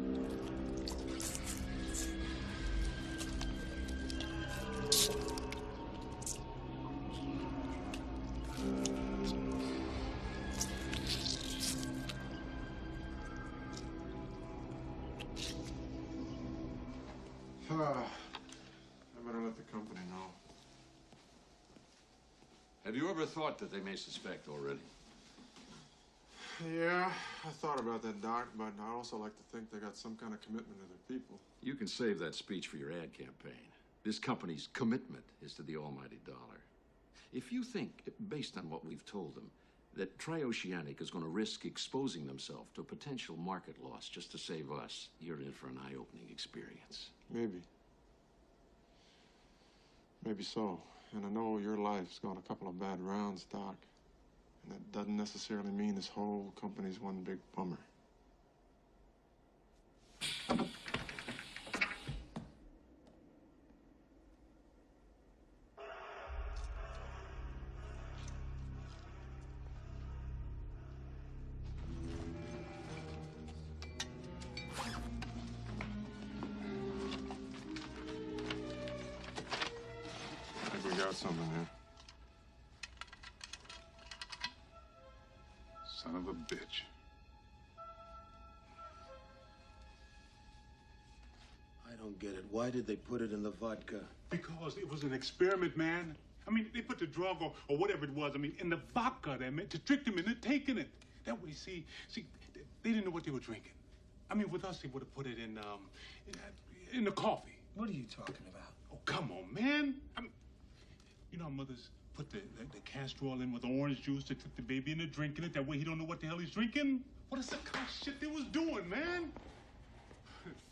I better let the company know. Have you ever thought that they may suspect already? Yeah, I thought about that, Doc, but I also like to think they got some kind of commitment to their people. You can save that speech for your ad campaign. This company's commitment is to the almighty dollar. If you think, based on what we've told them, that Trioceanic is going to risk exposing themselves to a potential market loss just to save us, you're in for an eye-opening experience. Maybe. Maybe so. And I know your life's gone a couple of bad rounds, Doc. And that doesn't necessarily mean this whole company's one big bummer. I think we got something here. Son of a bitch. I don't get it. Why did they put it in the vodka? Because it was an experiment, man. I mean, they put the drug or whatever it was, I mean, in the vodka, they meant to trick them into taking it. That way, see, they didn't know what they were drinking. I mean, with us, they would have put it in the coffee. What are you talking about? Oh, come on, man. I mean, you know how mothers put the castor oil in with orange juice to trick the baby into drinking it. That way he don't know what the hell he's drinking. What is the kind of shit they was doing, man?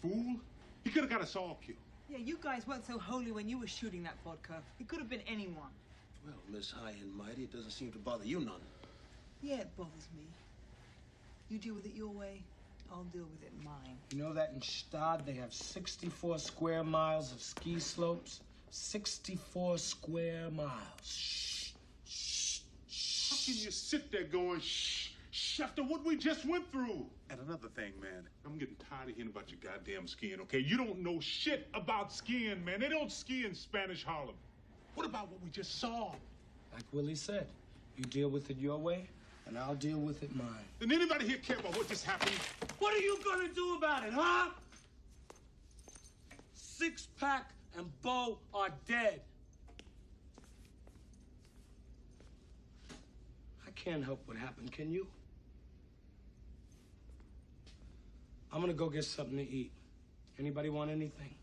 Fool. He could have got us all killed. Yeah, you guys weren't so holy when you were shooting that vodka. It could have been anyone. Well, Miss High and Mighty, it doesn't seem to bother you none. Yeah, it bothers me. You deal with it your way, I'll deal with it mine. You know that in Stad they have 64 square miles of ski slopes? 64 square miles. Shh, shh, shh. How can you sit there going, shh, shh, after what we just went through? And another thing, man, I'm getting tired of hearing about your goddamn skiing, okay? You don't know shit about skiing, man. They don't ski in Spanish Harlem. What about what we just saw? Like Willie said, you deal with it your way, and I'll deal with it mine. Did anybody here care about what just happened? What are you gonna do about it, huh? Six Pack and Bo are dead. I can't help what happened, can you? I'm gonna go get something to eat. Anybody want anything?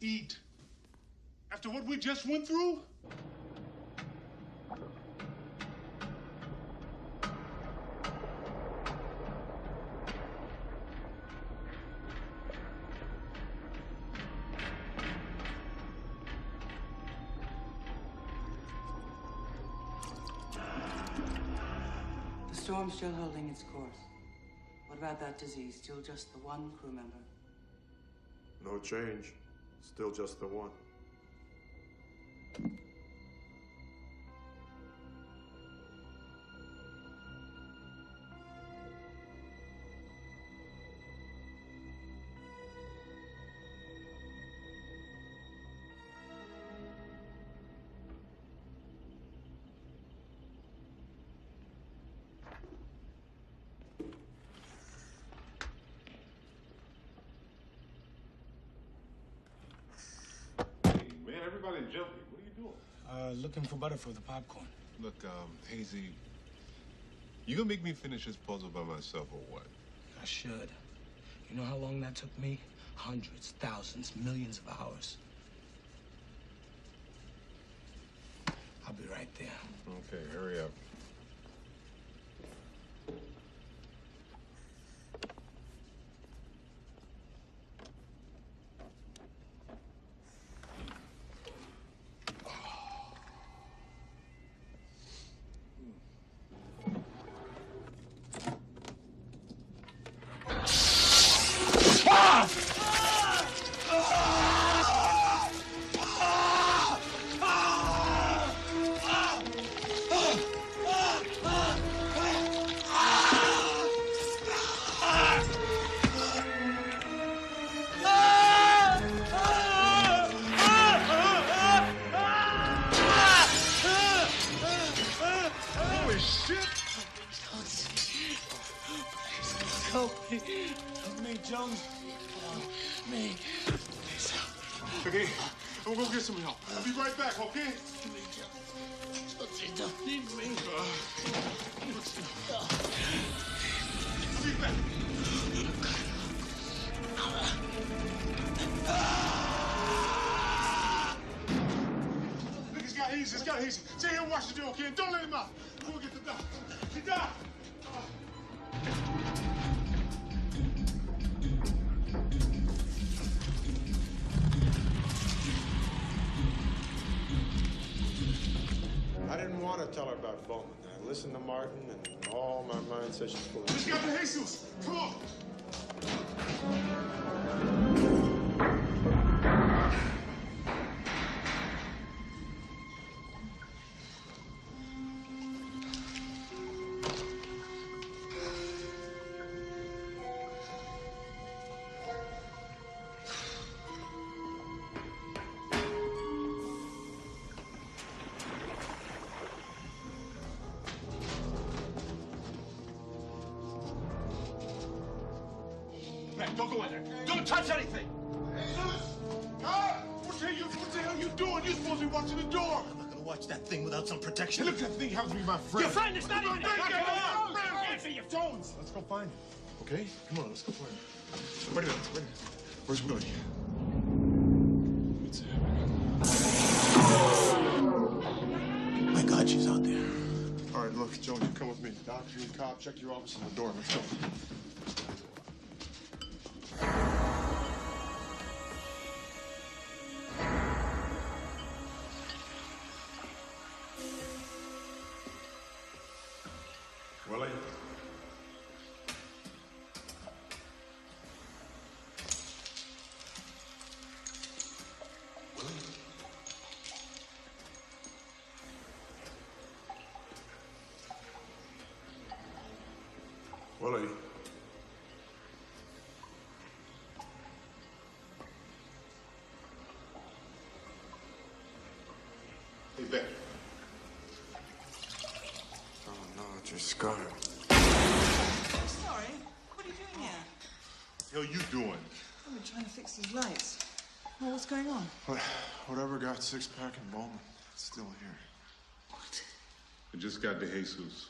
Eat? After what we just went through? The storm's still holding its course. What about that disease? Still just the one crew member? No change. Still just the one. Man, everybody jumping. What are you doing? Looking for butter for the popcorn. Look, Hazy, you gonna make me finish this puzzle by myself or what? I should. You know how long that took me? Hundreds, thousands, millions of hours. I'll be right there. Okay, hurry up. Me, Jones. Me. Okay, I'm gonna go get some help. I'll be right back, okay? Don't need me. I'll be back. Look, he's got hazy. He's got hazy. Stay here and watch the door, okay? And don't let him out. We'll get the doctor. He died. I didn't want to tell her about Bowman. I listened to Martin, and all my mind said she's full of shit. Let's get the Jesus! Come on! Don't go in there. Don't touch anything. Jesus! God! What the hell you doing? You're supposed to be watching the door. I'm not gonna watch that thing without some protection. Hey, look, that thing happens to be my friend. Your friend is not in there. Come on! Answer your Jones! Let's go find him. Okay? Come on, let's go find him. Wait a minute. Where's Willie? What's happening? My God, she's out there. All right, look, Jones, you come with me. Doctor and cop, check your office and the door. Let's go. Willie? Willie? Hey, Ben. Oh, no, it's your scar. Sorry. What are you doing here? What the hell you doing? I've been trying to fix these lights. Well, what's going on? Whatever got Six-Pack and Bowman, it's still here. What? I just got to Jesus.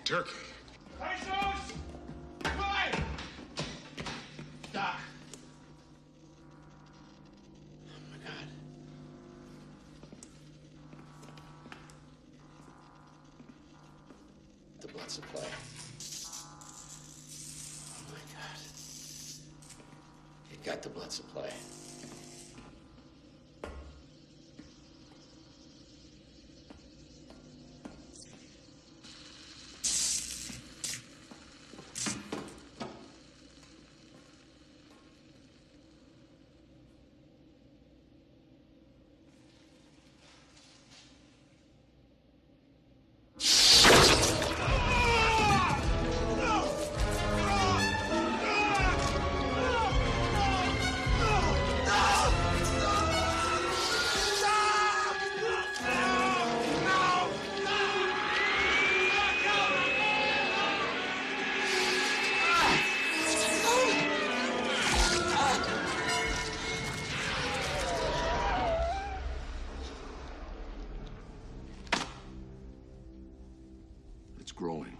Turkey. Jesus! Willie! Doc. Oh, my God. The blood supply. Oh, my God. You got the blood supply. Growing.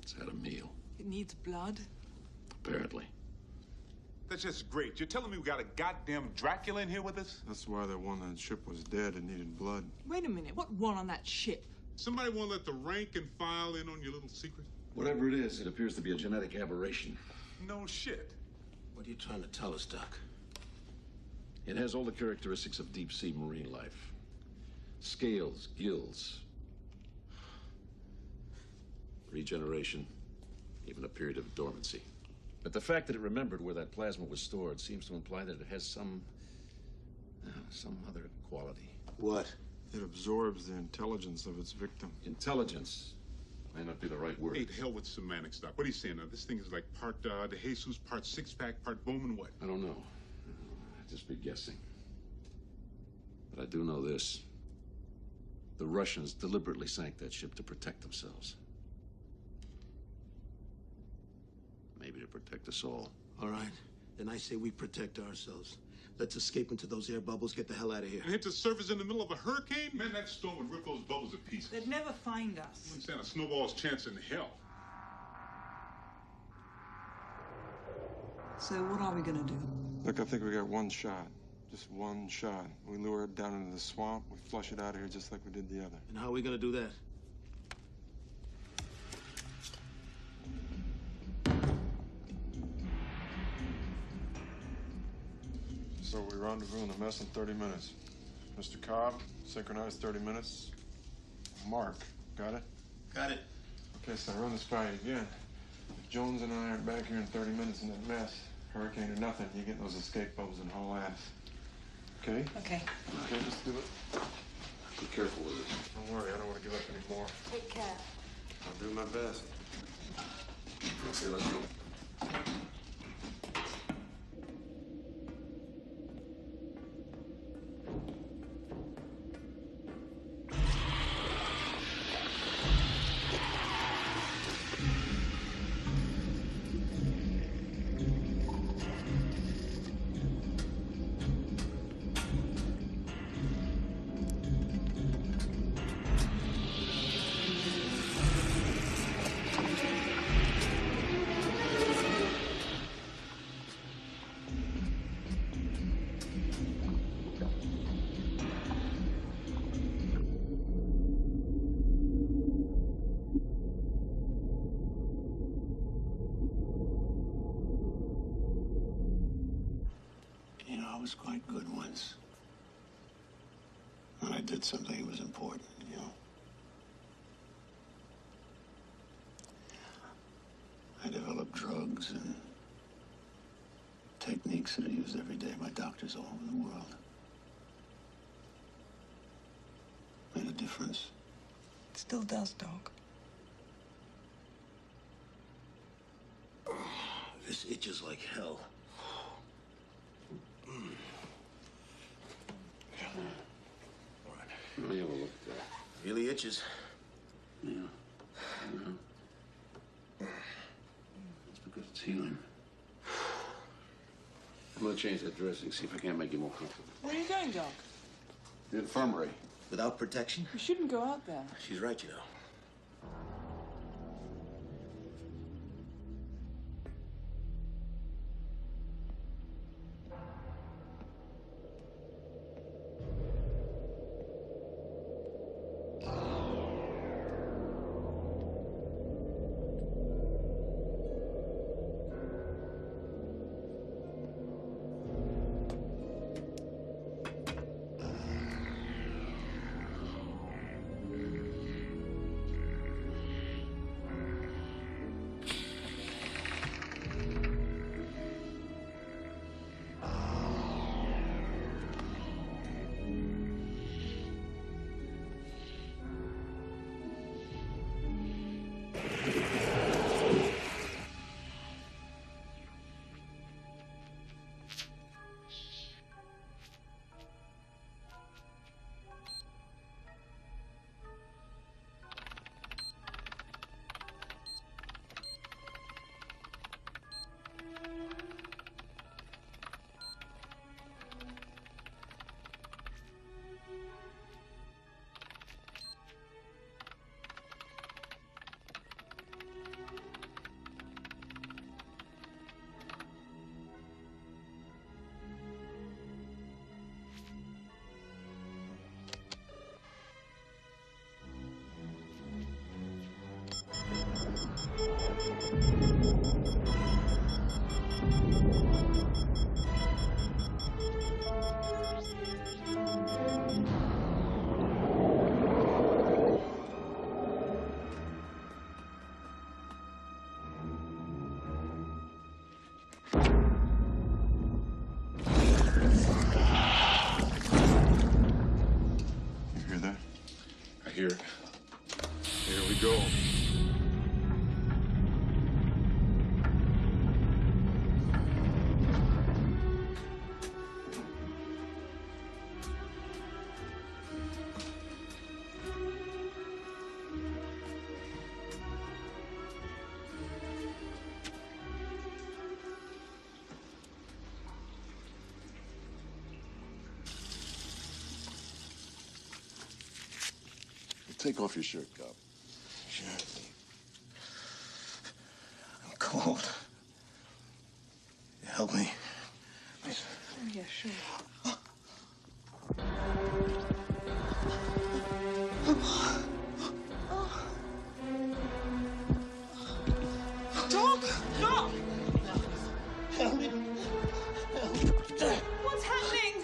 It's had a meal. It needs blood? Apparently. That's just great. You're telling me we got a goddamn Dracula in here with us? That's why that one on the ship was dead and needed blood. Wait a minute. What one on that ship? Somebody want to let the rank and file in on your little secret? Whatever it is, it appears to be a genetic aberration. No shit. What are you trying to tell us, Doc? It has all the characteristics of deep-sea marine life. Scales, gills, regeneration, even a period of dormancy. But the fact that it remembered where that plasma was stored seems to imply that it has some other quality. What? It absorbs the intelligence of its victim. Intelligence may not be the right word. Hey, to hell with semantics, Doc. What are you saying now? This thing is like part De Jesus, part six-pack, part Bowman, what? I don't know. I'd just be guessing. But I do know this. The Russians deliberately sank that ship to protect themselves. Maybe to protect us all. All right. Then I say we protect ourselves. Let's escape into those air bubbles, get the hell out of here. And hit the surface in the middle of a hurricane? Man, that storm would rip those bubbles to pieces. They'd never find us. You wouldn't stand a snowball's chance in hell. So what are we gonna do? Look, I think we got one shot. Just one shot. We lure it down into the swamp, we flush it out of here just like we did the other. And how are we gonna do that? So we rendezvous in the mess in 30 minutes. Mr. Cobb, synchronized 30 minutes. Mark, got it? Got it. Okay, so I run this by you again. If Jones and I aren't back here in 30 minutes in that mess, hurricane or nothing, you get those escape bubbles and haul ass. Okay? Okay. Okay, let's do it. Be careful with it. Don't worry, I don't want to give up anymore. Take care. I'll do my best. Okay, let's go. I was quite good once. When I did something that was important, you know. I developed drugs and techniques that are used every day by doctors all over the world. Made a difference. It still does, Doc. This itches like hell. Let me have a look at that. Really itches. Yeah. That's because it's healing. I'm gonna change that dressing, see if I can't make you more comfortable. Where are you going, Doc? The infirmary. Without protection? You shouldn't go out there. She's right, you know. Take off your shirt, Cop. Sure. I'm cold. Help me. Please. Oh, yeah, sure. Dog! Stop! Help me. What's happening?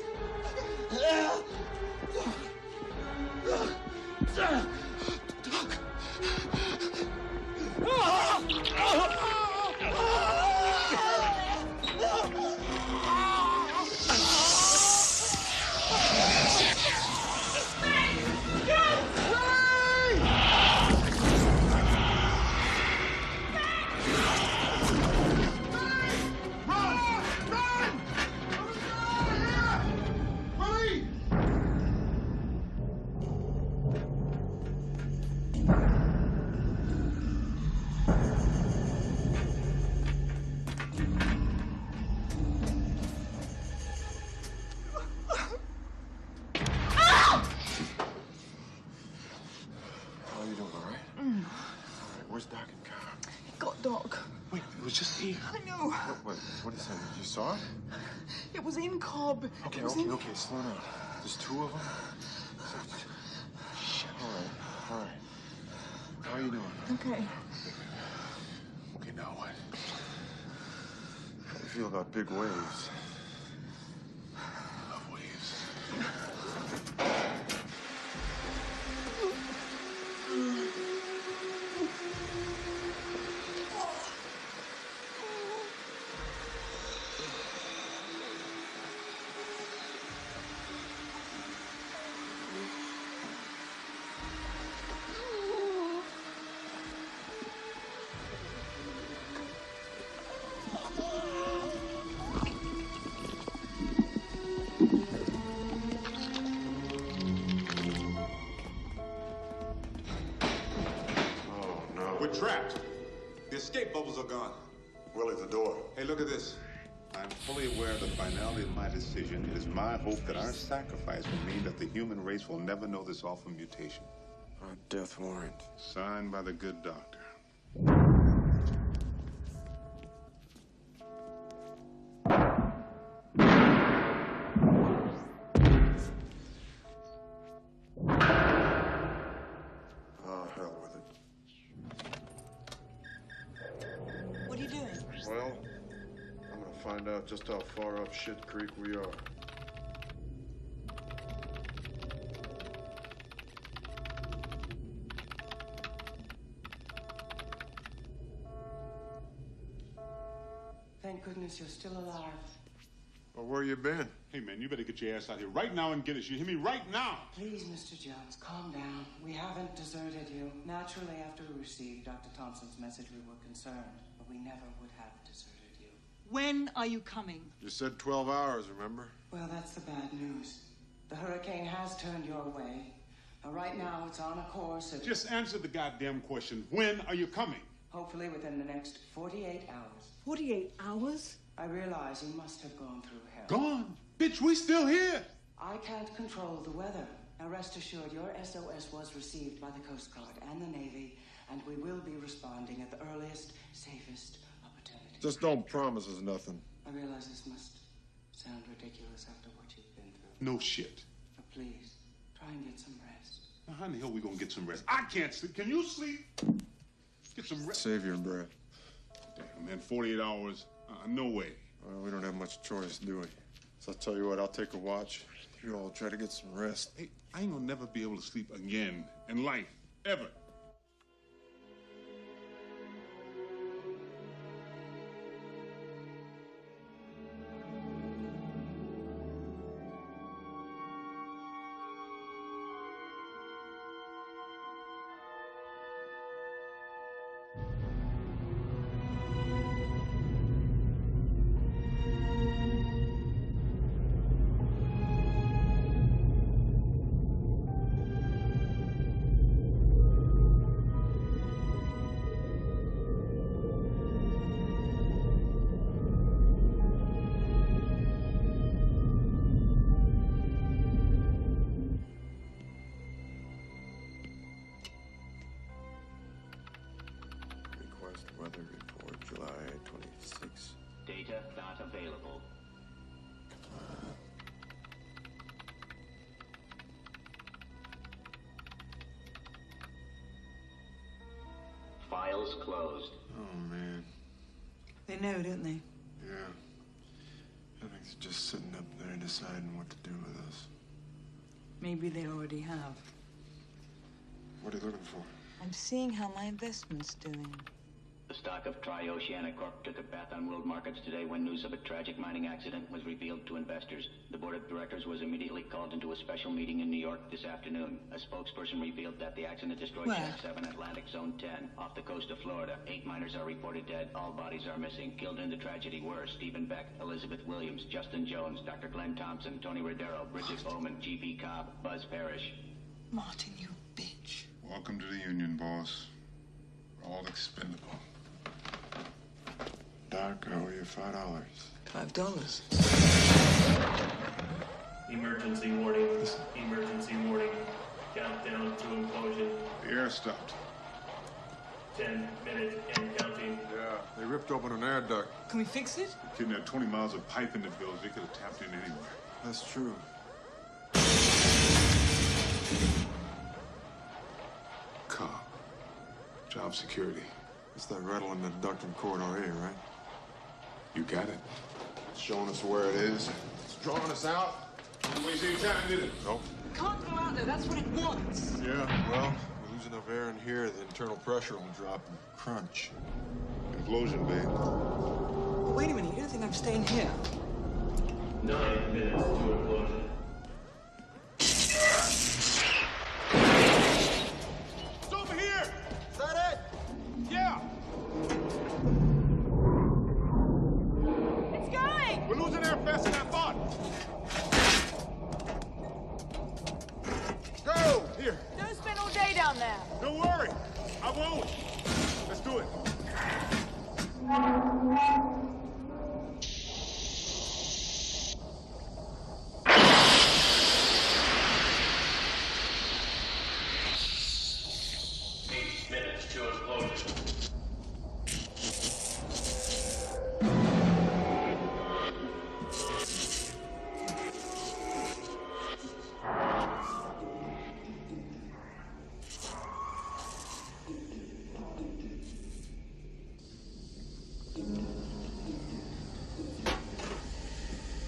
Where's Doc and Carl? Got Doc. Wait, it was just here. I know. What is that? You saw it? It was in Cobb. Okay, It was okay, in... okay, slow down. There's two of them. All right. How are you doing? Okay. Okay, now what? How do you feel about big waves? I love waves. We're trapped. The escape bubbles are gone. Willie, the door. Hey, look at this. I'm fully aware of the finality of my decision. It is my hope that our sacrifice will mean that the human race will never know this awful mutation. Our death warrant. Signed by the good doctor. Oh, hell with it. What are you doing? Well, I'm gonna find out just how far up Shit Creek we are. Thank goodness you're still alive. Well, where you been? Hey, man, you better get your ass out here right now and get us. You hear me? Right now! Please, Mr. Jones, calm down. We haven't deserted you. Naturally, after we received Dr. Thompson's message, we were concerned, but we never would have deserted you. When are you coming? You said 12 hours, remember? Well, that's the bad news. The hurricane has turned your way. Right now, it's on a course of... Just answer the goddamn question. When are you coming? Hopefully within the next 48 hours. 48 hours? I realize you must have gone through hell. Gone? Bitch, we still here. I can't control the weather. Now rest assured, your SOS was received by the Coast Guard and the Navy, and we will be responding at the earliest, safest opportunity. Just don't promise us nothing. I realize this must sound ridiculous after what you've been through. No shit. But please, try and get some rest. Now, how in the hell we gonna get some rest? I can't sleep. Can you sleep? Get some rest. Save your breath. Damn, man, 48 hours. No way. Well, we don't have much choice, do we? So I'll tell you what, I'll take a watch. You all try to get some rest. Hey, I ain't gonna never be able to sleep again in life, ever. weather report, July 26. Data not available. Files closed. Oh, man. They know, don't they? Yeah. I think they're just sitting up there deciding what to do with us. Maybe they already have. What are you looking for? I'm seeing how my investment's doing. The stock of Tri-Oceanic Corp took a bath on world markets today when news of a tragic mining accident was revealed to investors. The board of directors was immediately called into a special meeting in New York this afternoon. A spokesperson revealed that the accident destroyed Shack 7, Atlantic Zone 10, off the coast of Florida. 8 miners are reported dead. All bodies are missing. Killed in the tragedy were Stephen Beck, Elizabeth Williams, Justin Jones, Dr. Glenn Thompson, Tony Rodero, Bridget Bowman, G.P. Cobb, Buzz Parrish. Martin, you bitch. Welcome to the union, boss. We're all expendable. Doc, I owe you $5. $5? Emergency warning. Emergency warning. Countdown to implosion. The air stopped. 10 minutes and counting. Yeah, they ripped open an air duct. Can we fix it? The kid had 20 miles of pipe in the bilge. They could have tapped in anywhere. That's true. Cop. Job security. It's that rattle in the duct in corridor A, right? You got it. It's showing us where it is. It's drawing us out. Didn't waste any time, did it? Nope. Can't go out there. That's what it wants. Yeah, well, we lose enough air in here, the internal pressure will drop and crunch. Implosion, babe. Well, wait a minute. You don't think I'm staying here? 9 minutes to implosion. It's over here! Is that it? Yeah! It's going! We're losing air faster than I thought. Go! Here. Don't spend all day down there. Don't worry. I won't. Let's do it.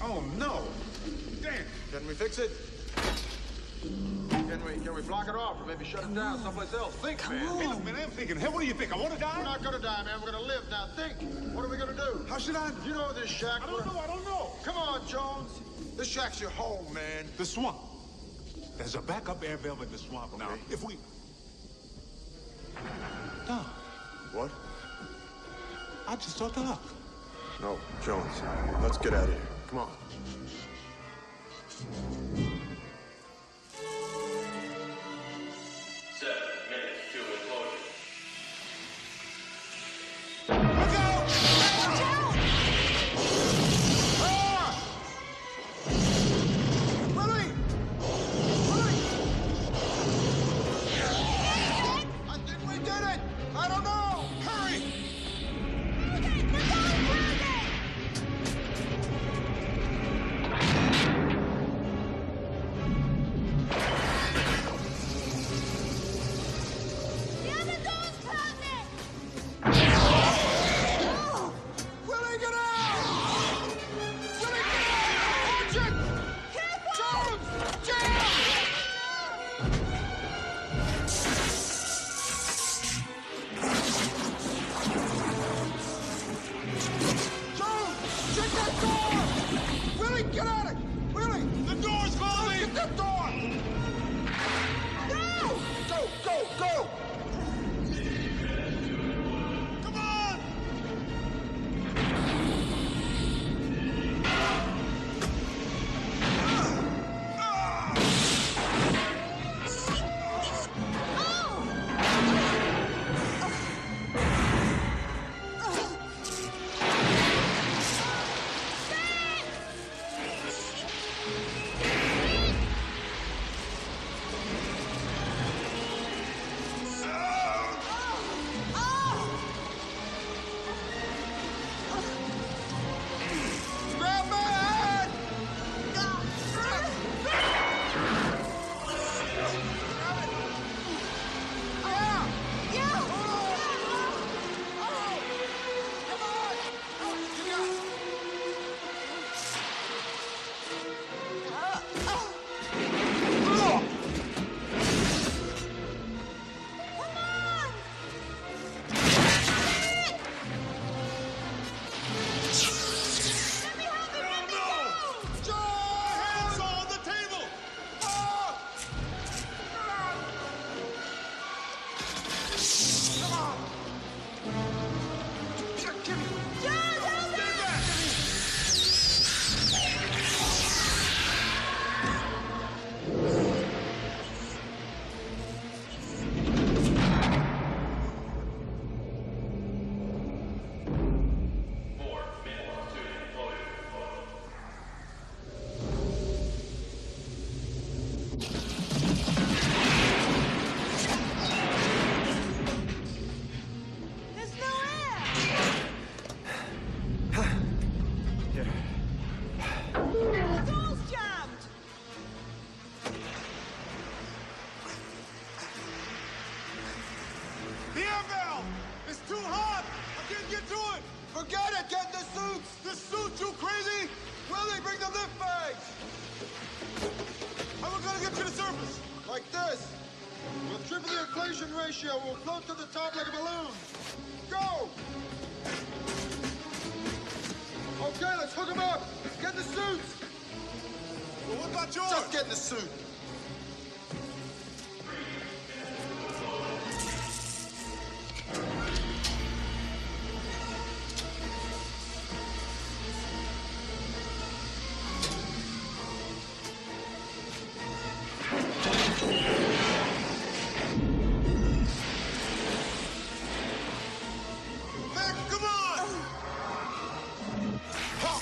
Oh, no! Damn! Can we fix it? Can we block it off or maybe shut it down someplace else? Think, man. Hey, look, man, I'm thinking. Hey, what do you think? I want to die? We're not gonna die, man. We're gonna live. Now think. What are we gonna do? How should I? You know this shack. I don't know. Come on, Jones. This shack's your home, man. The swamp. There's a backup air valve in the swamp. Okay. Now, if we... No. What? I just thought to look. No, Jones. Let's get out of here. Come on. 7 minutes to implosion. Look out! Watch out! Ah! Willie! Willie! I think we did it! I don't know! Hurry! Jimmy! John, help me! There's no air! The door's jammed! The air valve! It's too hot! I can't get to it! Forget it! Get the suits! The suits, you crazy? Willie, bring the lift bags! How are we gonna get to the surface? Like this. We'll triple the inflation ratio. We'll float to the top like a balloon. Go! Okay, let's hook them up. Get in the suits. Well, what about yours? Just get in the suit. Vic, come on! Ha!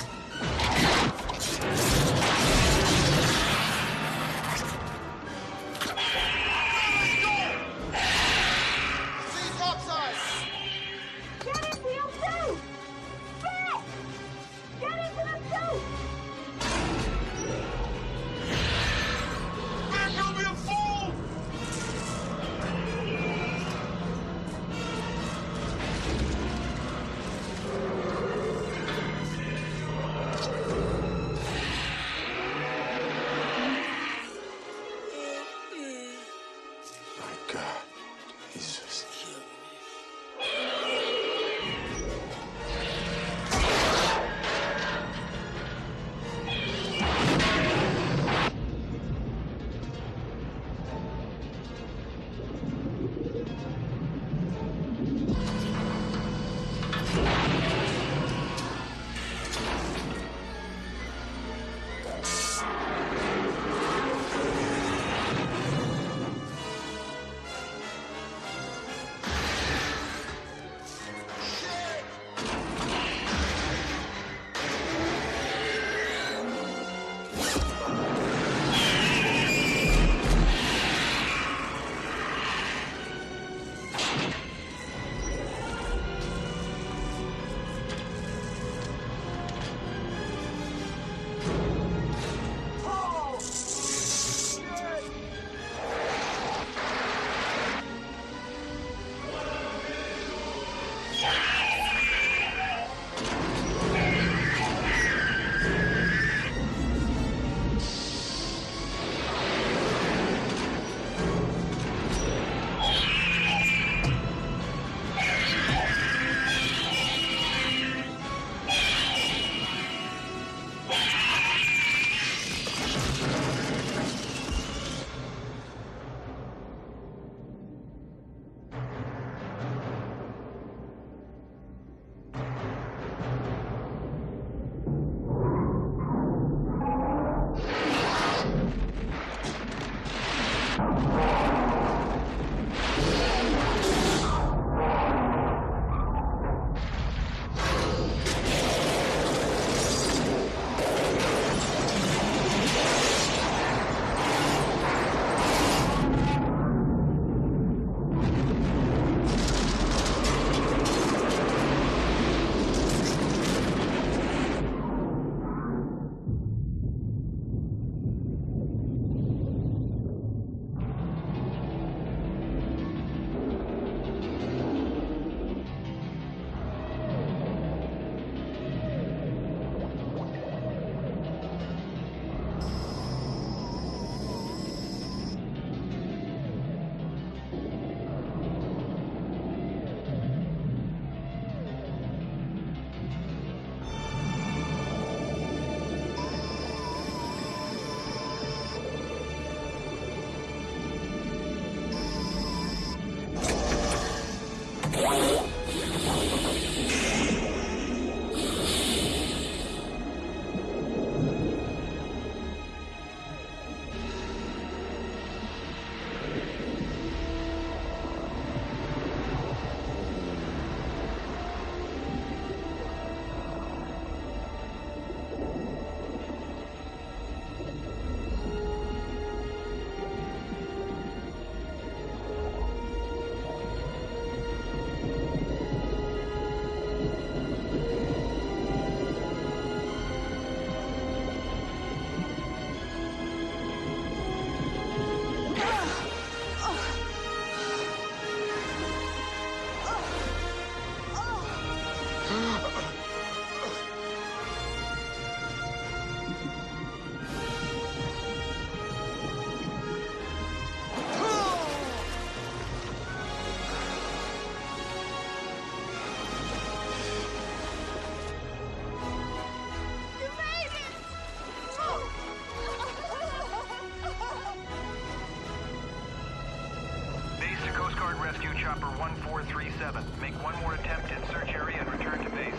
Chopper 1437. Make one more attempt in search area and return to base.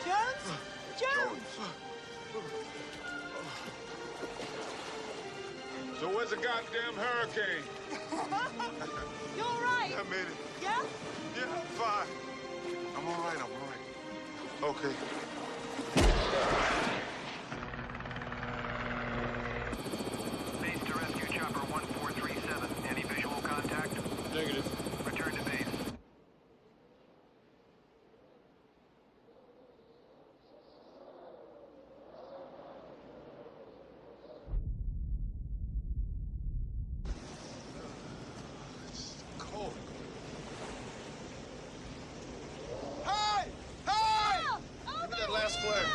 Jones? Jones! So where's the goddamn hurricane? You all right? I made it. Yeah? Yeah, I'm fine. I'm all right, Okay. Base to rescue Chopper 1437. Any visual contact? Negative. Return to base. Cold. Hey! Hey! Give me that last flare.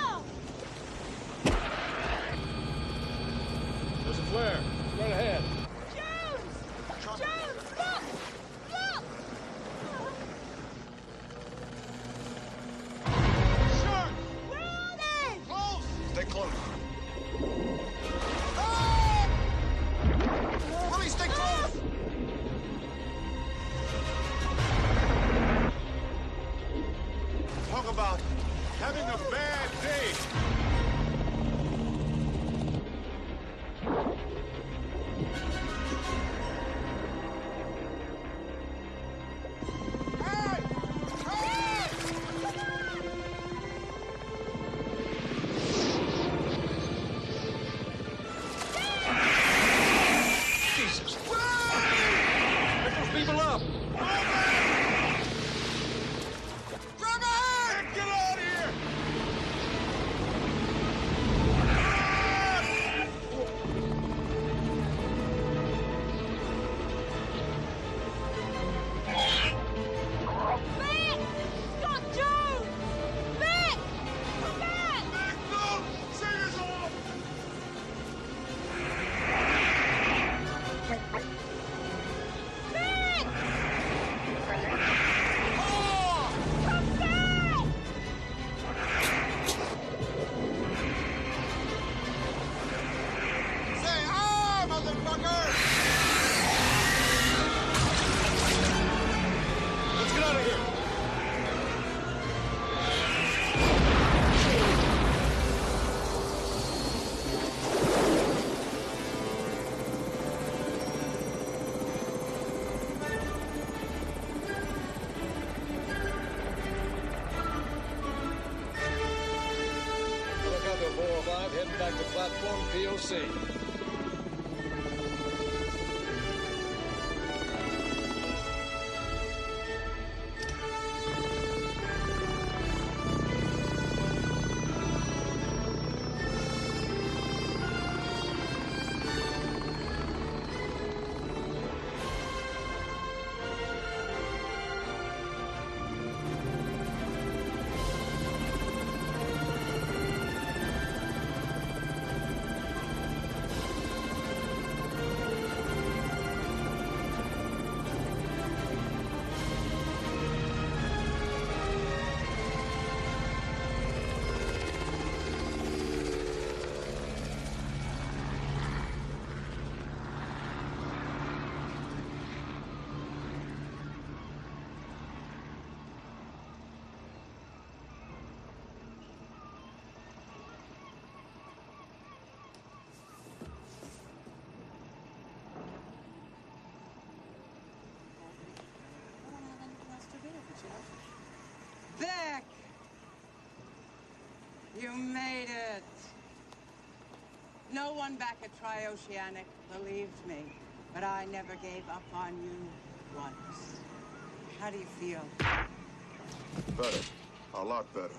There's a flare. Right ahead. Jones! Jones, look! Look! Sure! Where are they? Close! Stay close. Willie, stay close! Talk about having a bad day. Jesus! Pick those people up! Get out of here! Vic! Scott Jones! Vic! Come back! Nick, no! Sing us off! Vic! Oh! Come back! Say, motherfucker! Let's get out of here! Helicopter 405 heading back to platform POC. Vic! You made it. No one back at Trioceanic believed me, but I never gave up on you once. How do you feel? Better. A lot better.